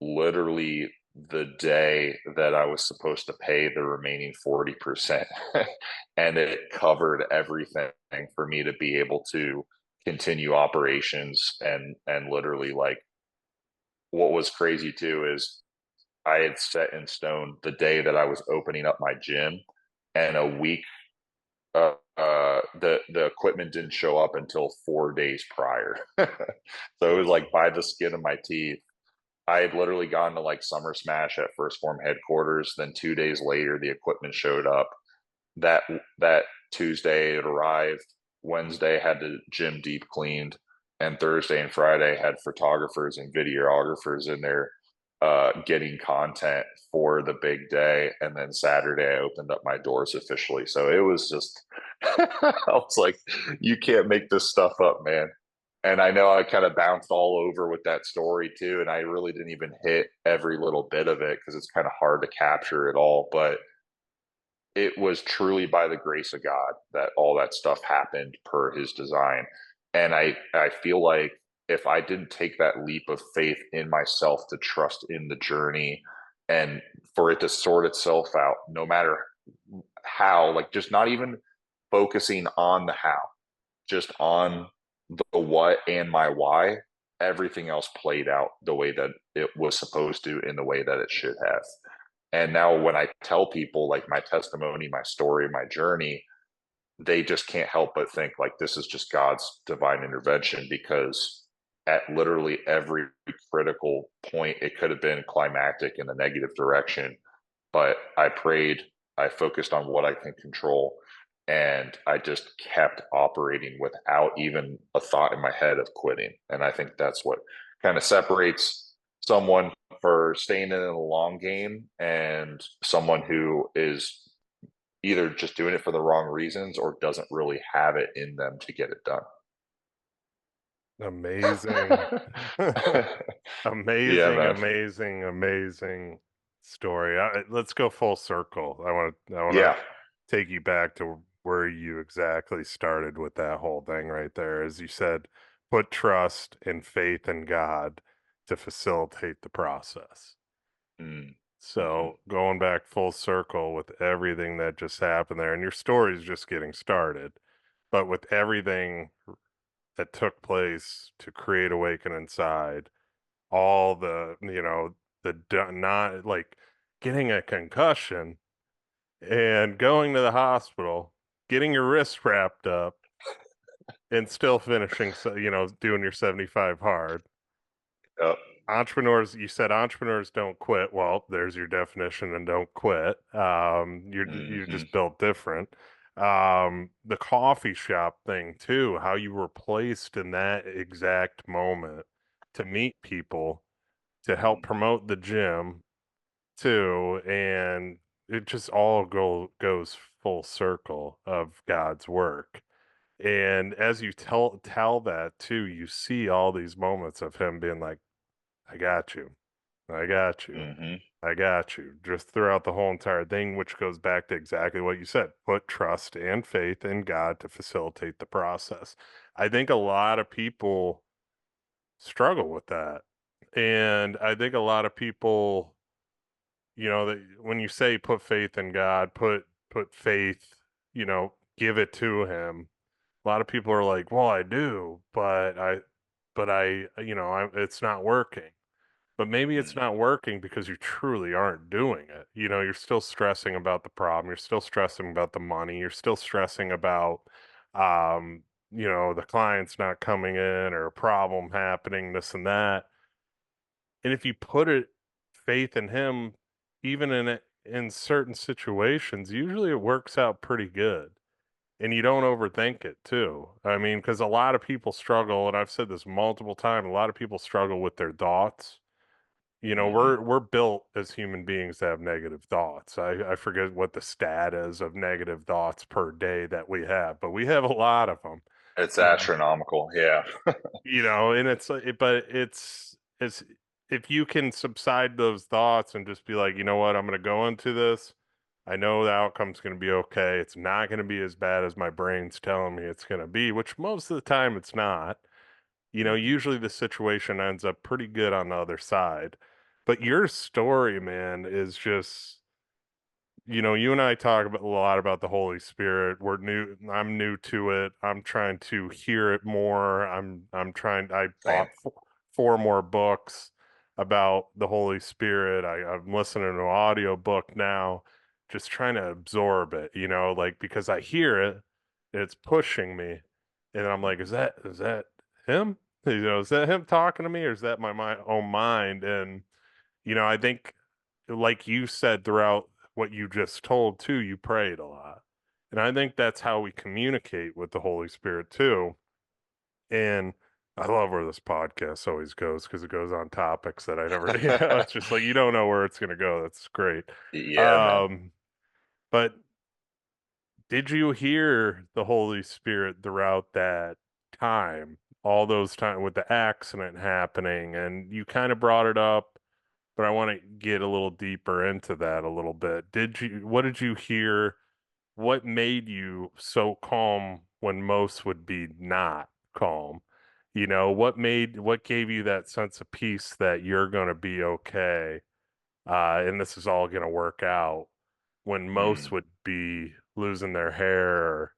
literally the day that I was supposed to pay the remaining 40%. And it covered everything for me to be able to continue operations. And literally, like, what was crazy too is I had set in stone the day that I was opening up my gym, and a week the equipment didn't show up until 4 days prior. So it was like by the skin of my teeth. I had literally gone to like Summer Smash at First Form headquarters. Then 2 days later, the equipment showed up. That that Tuesday it arrived. Wednesday had the gym deep cleaned, and Thursday and Friday had photographers and videographers in there getting content for the big day. And then Saturday, I opened up my doors officially. So it was just, I was like, you can't make this stuff up, man. And I know I kind of bounced all over with that story too. And I really didn't even hit every little bit of it because it's kind of hard to capture it all. But it was truly by the grace of God that all that stuff happened per his design. And I feel like if I didn't take that leap of faith in myself to trust in the journey and for it to sort itself out, no matter how, like, just not even focusing on the how, just on the what and my why, everything else played out the way that it was supposed to, in the way that it should have. And now when I tell people like my testimony, my story, my journey, they just can't help but think like this is just God's divine intervention, because at literally every critical point, it could have been climactic in the negative direction. But I prayed, I focused on what I can control, and I just kept operating without even a thought in my head of quitting. And I think that's what kind of separates someone for staying in the long game and someone who is either just doing it for the wrong reasons or doesn't really have it in them to get it done. Amazing. Yeah, Amazing, man. amazing, amazing story. Let's go full circle. I want to Yeah. take you back to where you exactly started with that whole thing right there. As you said, put trust and faith in God to facilitate the process. Mm. Mm-hmm. So going back full circle with everything that just happened there, and your story is just getting started, but with everything that took place to create Awaken Inside, all the, not like getting a concussion and going to the hospital, getting your wrist wrapped up, and still finishing, doing your 75 hard. Yep. Entrepreneurs, you said entrepreneurs don't quit. Well, there's your definition and don't quit. You're Mm-hmm. just built different. The coffee shop thing too, how you were placed in that exact moment to meet people, to help Mm-hmm. promote the gym too, and it just all goes full circle of God's work. And as you tell that too, you see all these moments of him being like, I got you. I got you. Mm-hmm. I got you. Just throughout the whole entire thing, which goes back to exactly what you said. Put trust and faith in God to facilitate the process. I think a lot of people struggle with that. And I think a lot of people, that when you say put faith in God, put faith, give it to him. A lot of people are like, "Well, I do, it's not working." But maybe it's Mm-hmm. not working because you truly aren't doing it. You're still stressing about the problem. You're still stressing about the money. You're still stressing about, um, the client's not coming in or a problem happening, this and that. And if you put faith in him, even in certain situations, usually it works out pretty good. And you don't overthink it too. I mean, because a lot of people struggle, and I've said this multiple times, a lot of people struggle with their thoughts. Mm-hmm. We're built as human beings to have negative thoughts. I forget what the stat is of negative thoughts per day that we have, but we have a lot of them. It's And astronomical. Yeah. and but it's if you can subside those thoughts and just be like, you know what, I'm going to go into this. I know the outcome's going to be okay. It's not going to be as bad as my brain's telling me it's going to be, which most of the time it's not. Mm-hmm. Usually the situation ends up pretty good on the other side. But your story, man, is just, you and I talk about a lot about the Holy Spirit. I'm new to it. I'm trying to hear it more. I Same. bought four more books about the Holy Spirit. I'm listening to an audio book now, just trying to absorb it, like because I hear it, it's pushing me. And I'm like, is that him? Is that him talking to me, or is that my own mind? And I think, like you said throughout what you just told too, you prayed a lot. And I think that's how we communicate with the Holy Spirit too. And I love where this podcast always goes because it goes on topics that I never, it's just like you don't know where it's going to go. That's great. Yeah, man. Um, but did you hear the Holy Spirit throughout that time, all those times with the accident happening? And you kind of brought it up, but I want to get a little deeper into that a little bit. What did you hear? What made you so calm when most would be not calm? What gave you that sense of peace that you're going to be okay, and this is all going to work out when most Mm. would be losing their hair or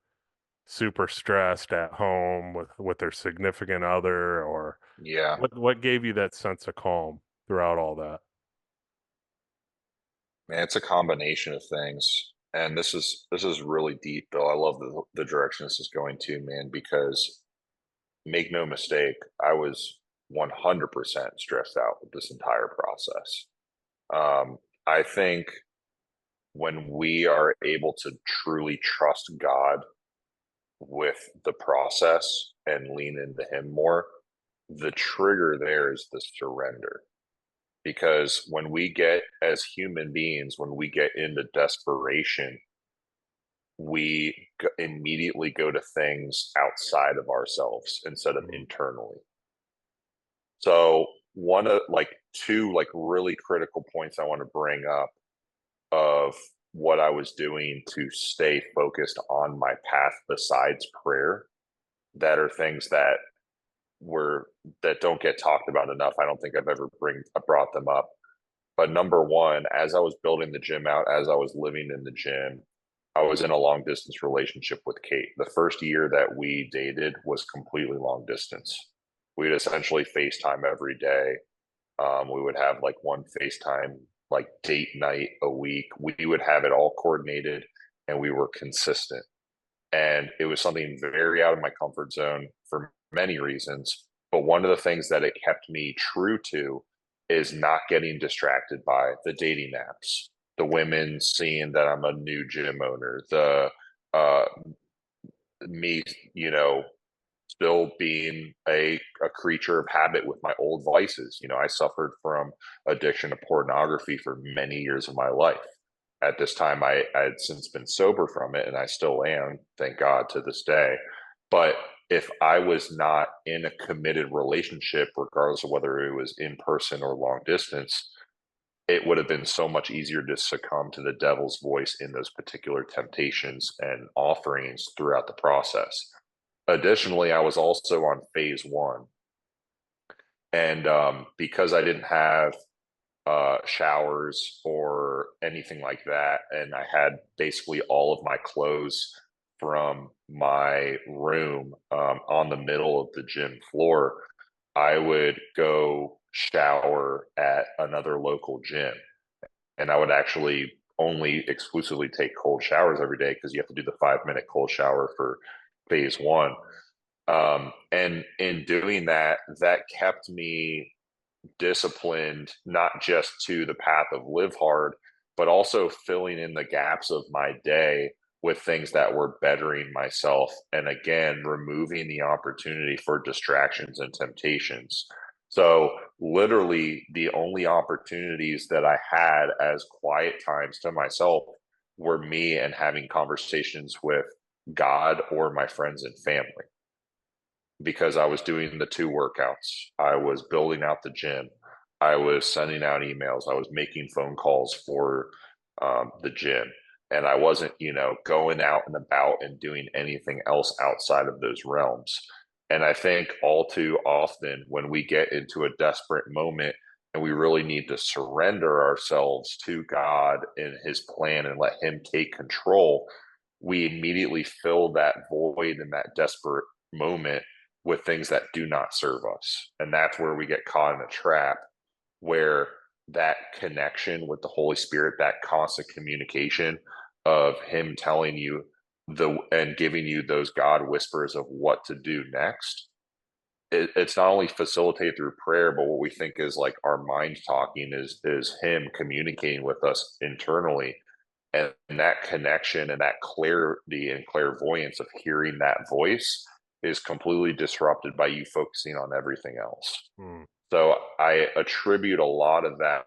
super stressed at home with their significant other, or Yeah. what gave you that sense of calm throughout all that? Man, it's a combination of things. And this is really deep, Bill. I love the direction this is going to, man, because make no mistake, I was 100% stressed out with this entire process. I think when we are able to truly trust God with the process and lean into Him more, the trigger there is the surrender. Because when we get, as human beings, when we get into desperation, we immediately go to things outside of ourselves instead of Mhm. internally. So, one of like two like really critical points I want to bring up of what I was doing to stay focused on my path besides prayer that are things were that don't get talked about enough. I don't think I've ever brought them up. But number one, as I was building the gym out, as I was living in the gym, I was in a long distance relationship with Kate. The first year that we dated was completely long distance. We'd essentially FaceTime every day. We would have like one FaceTime, like date night a week. We would have it all coordinated and we were consistent. And it was something very out of my comfort zone for many reasons. But one of the things that it kept me true to is not getting distracted by the dating apps, the women seeing that I'm a new gym owner, the uh, me, you know, still being a creature of habit with my old vices. I suffered from addiction to pornography for many years of my life. At this time, I had since been sober from it, and I still am, thank God, to this day. But if I was not in a committed relationship, regardless of whether it was in person or long distance, it would have been so much easier to succumb to the devil's voice in those particular temptations and offerings throughout the process. Additionally, I was also on phase one. And because I didn't have showers or anything like that, and I had basically all of my clothes from my room on the middle of the gym floor, I would go shower at another local gym. And I would actually only exclusively take cold showers every day because you have to do the 5 minute cold shower for phase one. And in doing that, that kept me disciplined, not just to the path of live hard, but also filling in the gaps of my day with things that were bettering myself. And again, removing the opportunity for distractions and temptations. So, literally, the only opportunities that I had as quiet times to myself were me and having conversations with God or my friends and family because I was doing the two workouts. I was building out the gym. I was sending out emails. I was making phone calls for the gym. And I wasn't, going out and about and doing anything else outside of those realms. And I think all too often when we get into a desperate moment and we really need to surrender ourselves to God and his plan and let him take control, we immediately fill that void in that desperate moment with things that do not serve us. And that's where we get caught in a trap where that connection with the Holy Spirit, that constant communication of him telling you and giving you those God whispers of what to do next. It's not only facilitated through prayer, but what we think is like our mind talking is him communicating with us internally. And that connection and that clarity and clairvoyance of hearing that voice is completely disrupted by you focusing on everything else. Hmm. So I attribute a lot of that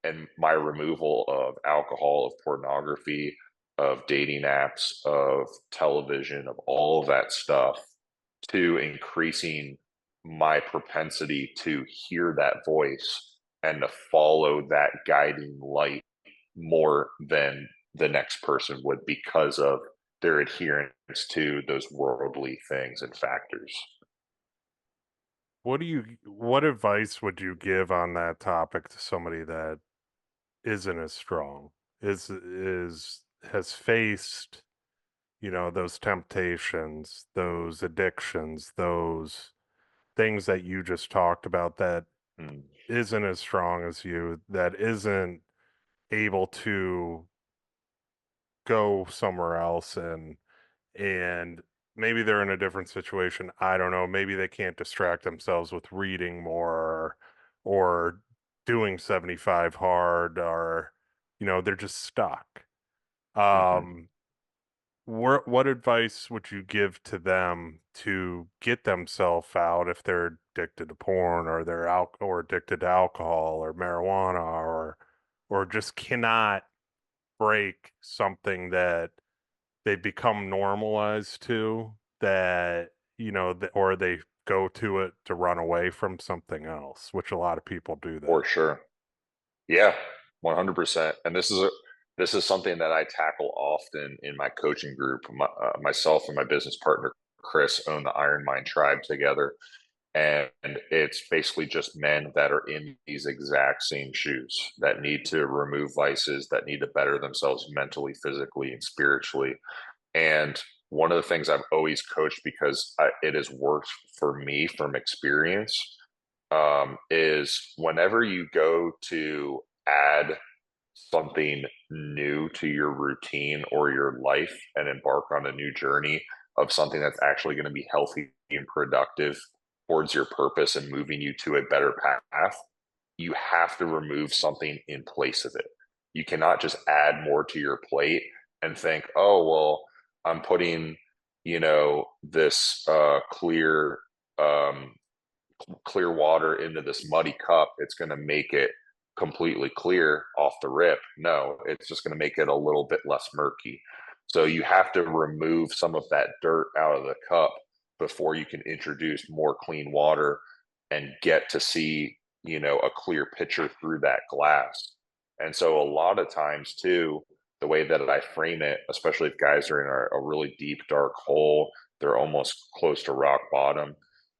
and my removal of alcohol, of pornography, of dating apps, of television, of all of that stuff to increasing my propensity to hear that voice and to follow that guiding light more than the next person would because of their adherence to those worldly things and factors. What advice would you give on that topic to somebody that isn't as strong, has faced, those temptations, those addictions, those things that you just talked about that Mm. isn't as strong as you, that isn't able to go somewhere else and maybe they're in a different situation. I don't know. Maybe they can't distract themselves with reading more or doing 75 hard or they're just stuck. Mm-hmm. Um what advice would you give to them to get themselves out if they're addicted to porn or they're or addicted to alcohol or marijuana or just cannot break something that they become normalized to that or they go to it to run away from something else, which a lot of people do For that. sure. Yeah, 100%. And this is something that I tackle often in my coaching group. Myself and my business partner Chris own the Iron Mind Tribe together, and it's basically just men that are in these exact same shoes that need to remove vices, that need to better themselves mentally, physically, and spiritually. And one of the things I've always coached, because it has worked for me from experience, is whenever you go to add something new to your routine or your life and embark on a new journey of something that's actually going to be healthy and productive towards your purpose and moving you to a better path, you have to remove something in place of it. You cannot just add more to your plate and think, oh, well, I'm putting, this um, clear water into this muddy cup. It's going to make it completely clear off the rip. No, it's just going to make it a little bit less murky. So you have to remove some of that dirt out of the cup before you can introduce more clean water and get to see, a clear picture through that glass. And so a lot of times too, the way that I frame it, especially if guys are in a really deep, dark hole, they're almost close to rock bottom,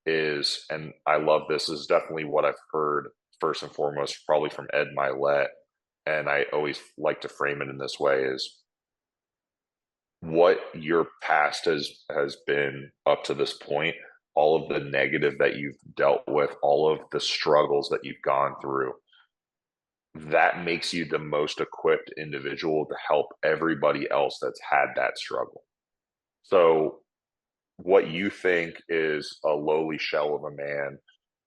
is, and I love this, is definitely what I've heard first and foremost, probably from Ed Milet. And I always like to frame it in this way is what your past has been up to this point, all of the negative that you've dealt with, all of the struggles that you've gone through, that makes you the most equipped individual to help everybody else that's had that struggle. So what you think is a lowly shell of a man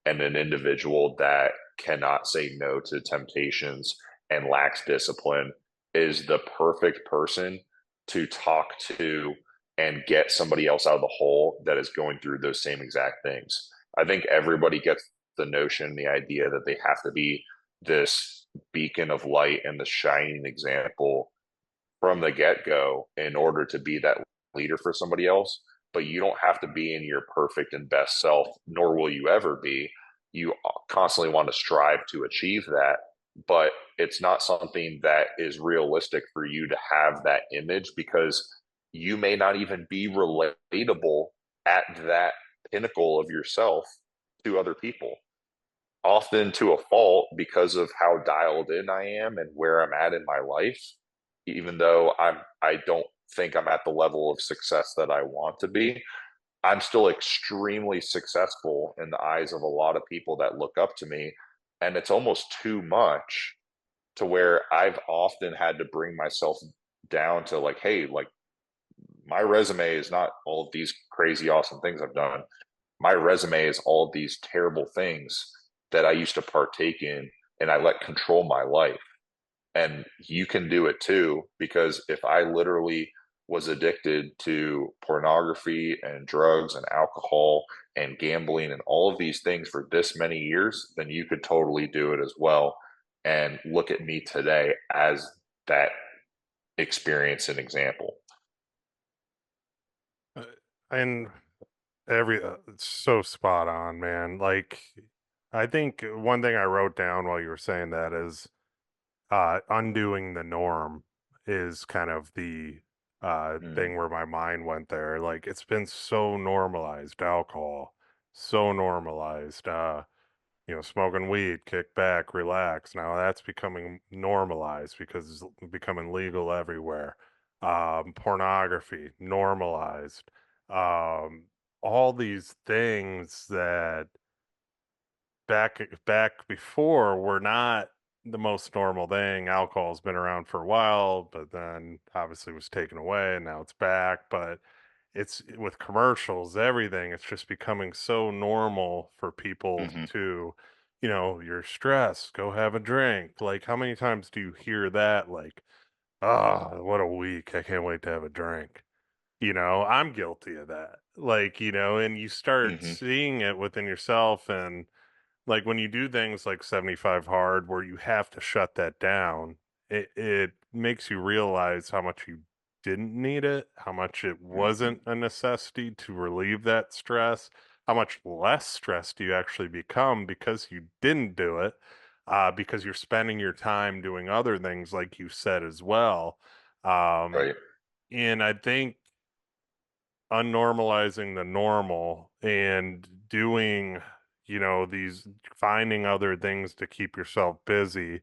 and an individual that cannot say no to temptations and lacks discipline is the perfect person to talk to and get somebody else out of the hole that is going through those same exact things. I think everybody gets the notion, the idea that they have to be this beacon of light and the shining example from the get go in order to be that leader for somebody else. But you don't have to be in your perfect and best self, nor will you ever be. You constantly want to strive to achieve that, but it's not something that is realistic for you to have that image because you may not even be relatable at that pinnacle of yourself to other people, often to a fault because of how dialed in I am and where I'm at in my life. Even though I don't think I'm at the level of success that I want to be, I'm still extremely successful in the eyes of a lot of people that look up to me. And it's almost too much to where I've often had to bring myself down to like, hey, like my resume is not all of these crazy, awesome things I've done. My resume is all of these terrible things that I used to partake in and I let control my life. And you can do it too, because if I literally was addicted to pornography and drugs and alcohol and gambling and all of these things for this many years, then you could totally do it as well. And look at me today as that experience and example. Uh, And it's so spot on, man. Like, I think one thing I wrote down while you were saying that is undoing the norm is kind of the Mm, thing where my mind went there. Like, it's been so normalized, alcohol, so normalized. Smoking weed, kick back, relax. Now that's becoming normalized because it's becoming legal everywhere. Pornography, normalized. Um, all these things that back before were not the most normal thing. Alcohol's been around for a while, but then obviously was taken away and now it's back. But it's with commercials, everything, it's just becoming so normal for people hmm to, you're stressed, go have a drink. Like, how many times do you hear that? Like, oh, what a week. I can't wait to have a drink. I'm guilty of that. Like, and you start hmm seeing it within yourself. And like when you do things like 75 hard where you have to shut that down, it makes you realize how much you didn't need it, how much it hmm wasn't a necessity to relieve that stress, how much less stressed you actually become because you didn't do it. because you're spending your time doing other things, like you said as well. Um, Right. and I think unnormalizing the normal and doing, these finding other things to keep yourself busy.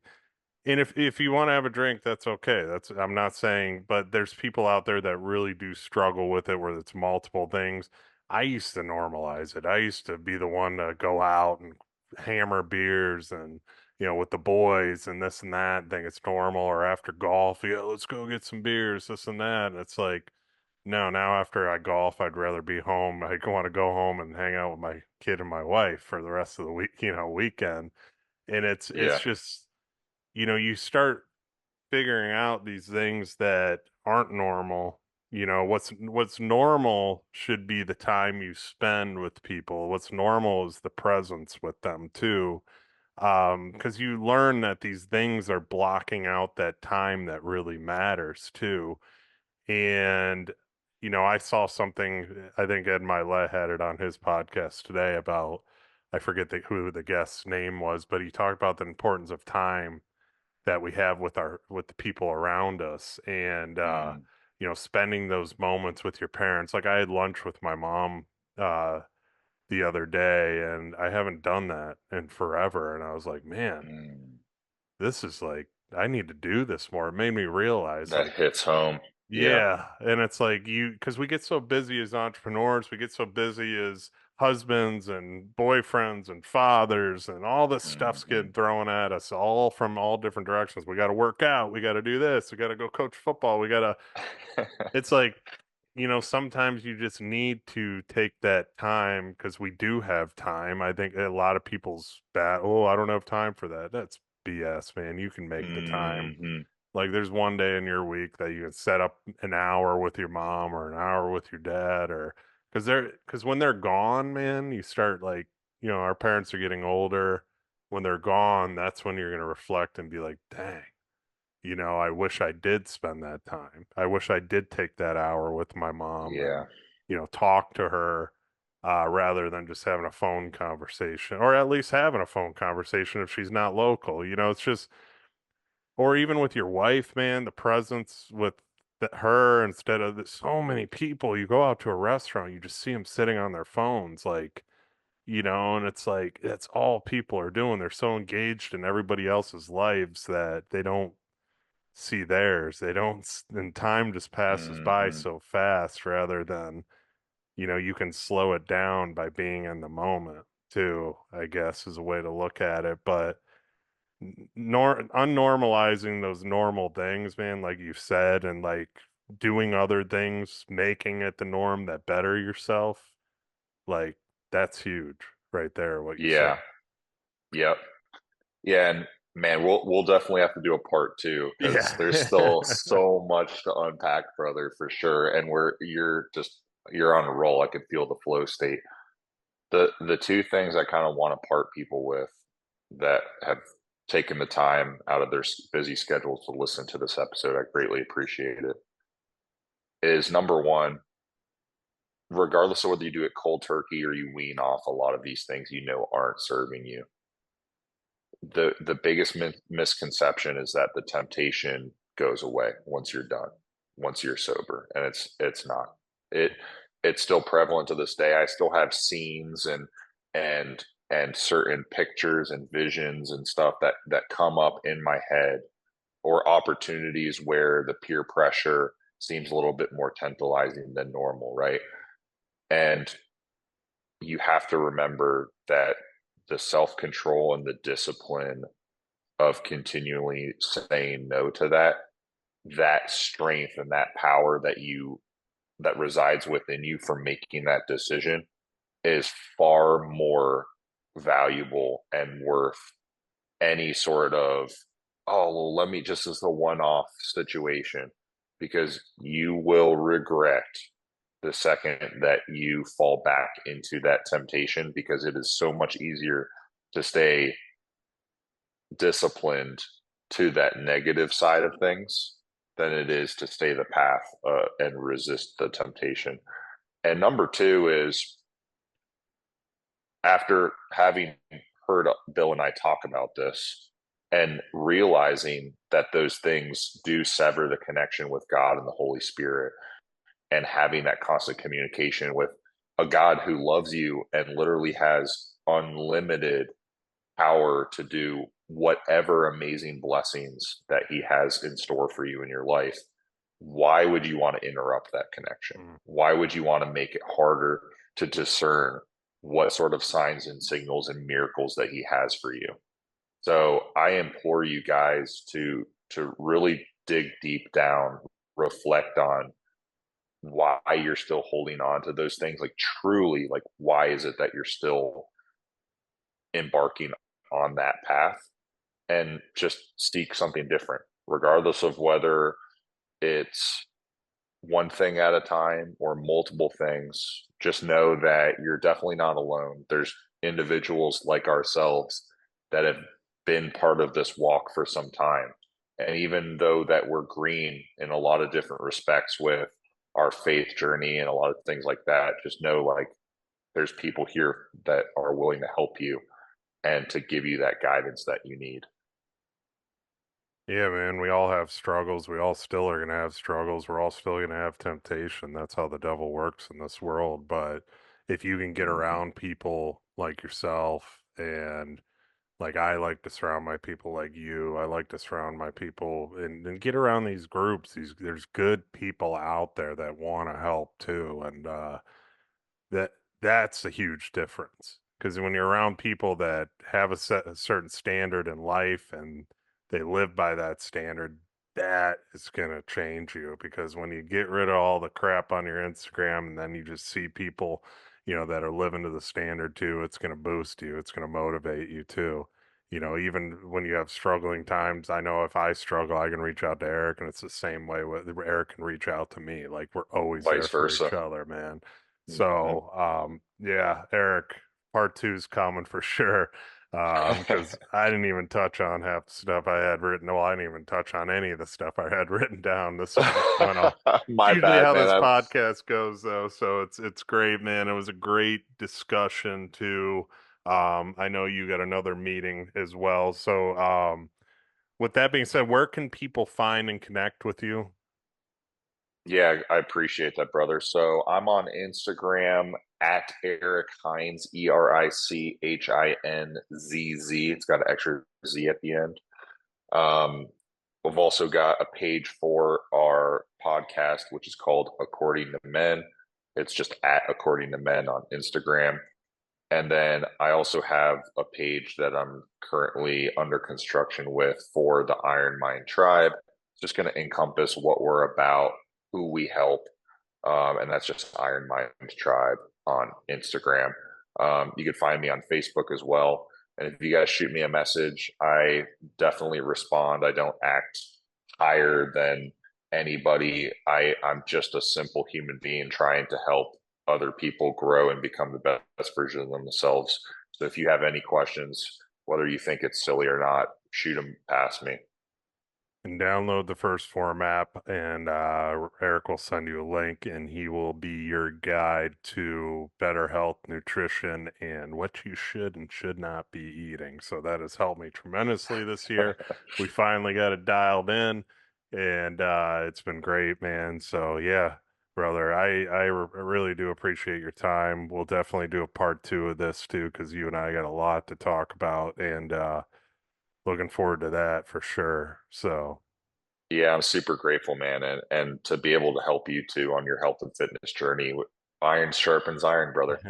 And if you want to have a drink, that's okay. That's I'm not saying, but there's people out there that really do struggle with it where it's multiple things. I used to normalize it. I used to be the one to go out and hammer beers and with the boys and this and that, and think it's normal. Or after golf, yeah, let's go get some beers, this and that. And it's like, no, now after I golf, I'd rather be home. I want to go home and hang out with my kid and my wife for the rest of the week, weekend. And it's Yeah. just you start figuring out these things that aren't normal. What's normal should be the time you spend with people. What's normal is the presence with them too. Because you learn that these things are blocking out that time that really matters too. And I saw something, I think Ed Milet had it on his podcast today about, I forget who the guest's name was, but he talked about the importance of time that we have with the people around us, and Mm, spending those moments with your parents. Like I had lunch with my mom uh the other day, and I haven't done that in forever, and I was like, man, mm. this is like, I need to do this more. It made me realize, That like, hits home. Yeah. yeah, and it's like because we get so busy as entrepreneurs, we get so busy as husbands and boyfriends and fathers, and all this stuff's Hmm. getting thrown at us all from all different directions. We got to work out, we got to do this, we got to go coach football, we got to. It's like, sometimes you just need to take that time because we do have time. I think a lot of people's oh, I don't have time for that. That's BS, man. You can make the time. Hmm. Like there's one day in your week that you can set up an hour with your mom or an hour with your dad, or because when they're gone, man, you start like, our parents are getting older. When they're gone, that's when you're going to reflect and be like, dang, I wish I did spend that time. I wish I did take that hour with my mom and, Yeah. talk to her rather than just having a phone conversation, or at least having a phone conversation if she's not local. It's just, or even with your wife, man, the presence with her instead of so many people. You go out to a restaurant, you just see them sitting on their phones, like, and it's like that's all people are doing. They're so engaged in everybody else's lives that they don't see theirs. They don't, and time just passes by Hmm. so fast rather than, you can slow it down by being in the moment too, I guess is a way to look at it. But unnormalizing those normal things, man, like you said, and like doing other things, making it the norm that better yourself, like that's huge right there, what you said. Yeah. Yep. Yeah. And man, we'll definitely have to do a part two because Yeah. there's still so much to unpack, brother, for sure. And you're on a roll. I could feel the flow state. The two things I kind of want to part people with that have taken the time out of their busy schedules to listen to this episode, I greatly appreciate it, is number one, regardless of whether you do it cold turkey or you wean off a lot of these things aren't serving you. The biggest misconception is that the temptation goes away once you're done, once you're sober, and it's not. It it's still prevalent to this day. I still have scenes and certain pictures and visions and stuff that come up in my head, or opportunities where the peer pressure seems a little bit more tantalizing than normal, right? And you have to remember that the self control and the discipline of continually saying no to that strength and that power that resides within you for making that decision is far more valuable and worth any sort of, oh well, let me just, as a one-off situation, because you will regret the second that you fall back into that temptation, because it is so much easier to stay disciplined to that negative side of things than it is to stay the path and resist the temptation. And number two is, after having heard Bill and I talk about this, and realizing that those things do sever the connection with God and the Holy Spirit, and having that constant communication with a God who loves you and literally has unlimited power to do whatever amazing blessings that he has in store for you in your life. Why would you want to interrupt that connection? Mm. Why would you want to make it harder to discern what sort of signs and signals and miracles that he has for you? So I implore you guys to really dig deep down, reflect on why you're still holding on to those things. Like truly, like why is it that you're still embarking on that path, and just seek something different, regardless of whether it's one thing at a time or multiple things. Just know that you're definitely not alone. There's individuals like ourselves that have been part of this walk for some time. And even though that we're green in a lot of different respects with our faith journey and a lot of things like that, just know like there's people here that are willing to help you and to give you that guidance that you need. Yeah, man, we all have struggles. We all still are going to have struggles. We're all still going to have temptation. That's how the devil works in this world. But if you can get Mm-hmm. around people like yourself, and like I like to surround my people like you, I like to surround my people and get around these groups. There's good people out there that want to help too. And that that's a huge difference because when you're around people that have a certain standard in life and they live by that standard, that is going to change you. Because when you get rid of all the crap on your Instagram and then you just see people, that are living to the standard too, it's going to boost you, it's going to motivate you too. Even when you have struggling times, I know if I struggle, I can reach out to Eric, and it's the same way with Eric can reach out to me. Like we're always there Vice for each versa. other, man. Mm-hmm. So, yeah, Eric, part two's coming for sure. Because I didn't even touch on half the stuff I had written. Well, I didn't even touch on any of the stuff I had written down. This is just went off. It's My usually bad, how man. this podcast goes, though. So it's great, man. It was a great discussion too. I know you got another meeting as well. So, with that being said, where can people find and connect with you? Yeah, I appreciate that, brother. So I'm on Instagram at Eric Hinz, EricHinzz. It's got an extra Z at the end. Um, we've also got a page for our podcast, which is called According to Men. It's just at According to Men on Instagram. And then I also have a page that I'm currently under construction with for the Iron Mind Tribe. It's just going to encompass what we're about, who we help, and that's just Iron Mind Tribe on Instagram. You can find me on Facebook as well. And if you guys shoot me a message, I definitely respond. I don't act higher than anybody. I'm just a simple human being trying to help other people grow and become the best version of themselves. So if you have any questions, whether you think it's silly or not, shoot them past me. And download the first Phorm app, and Eric will send you a link, and he will be your guide to better health, nutrition, and what you should and should not be eating. So that has helped me tremendously this year. We finally got it dialed in, and it's been great, man. So yeah, brother, I really do appreciate your time. We'll definitely do a part two of this too, because you and I got a lot to talk about, and looking forward to that for sure. So, Yeah, I'm super grateful, man, and to be able to help you too on your health and fitness journey. Iron sharpens iron, brother.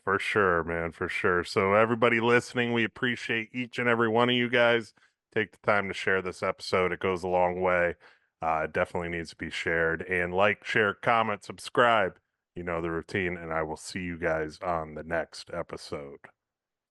for sure, man, for sure. So, everybody listening, we appreciate each and every one of you guys. Take the time to share this episode, it goes a long way. It definitely needs to be shared. And like, share, comment, subscribe. You know the routine, and I will see you guys on the next episode.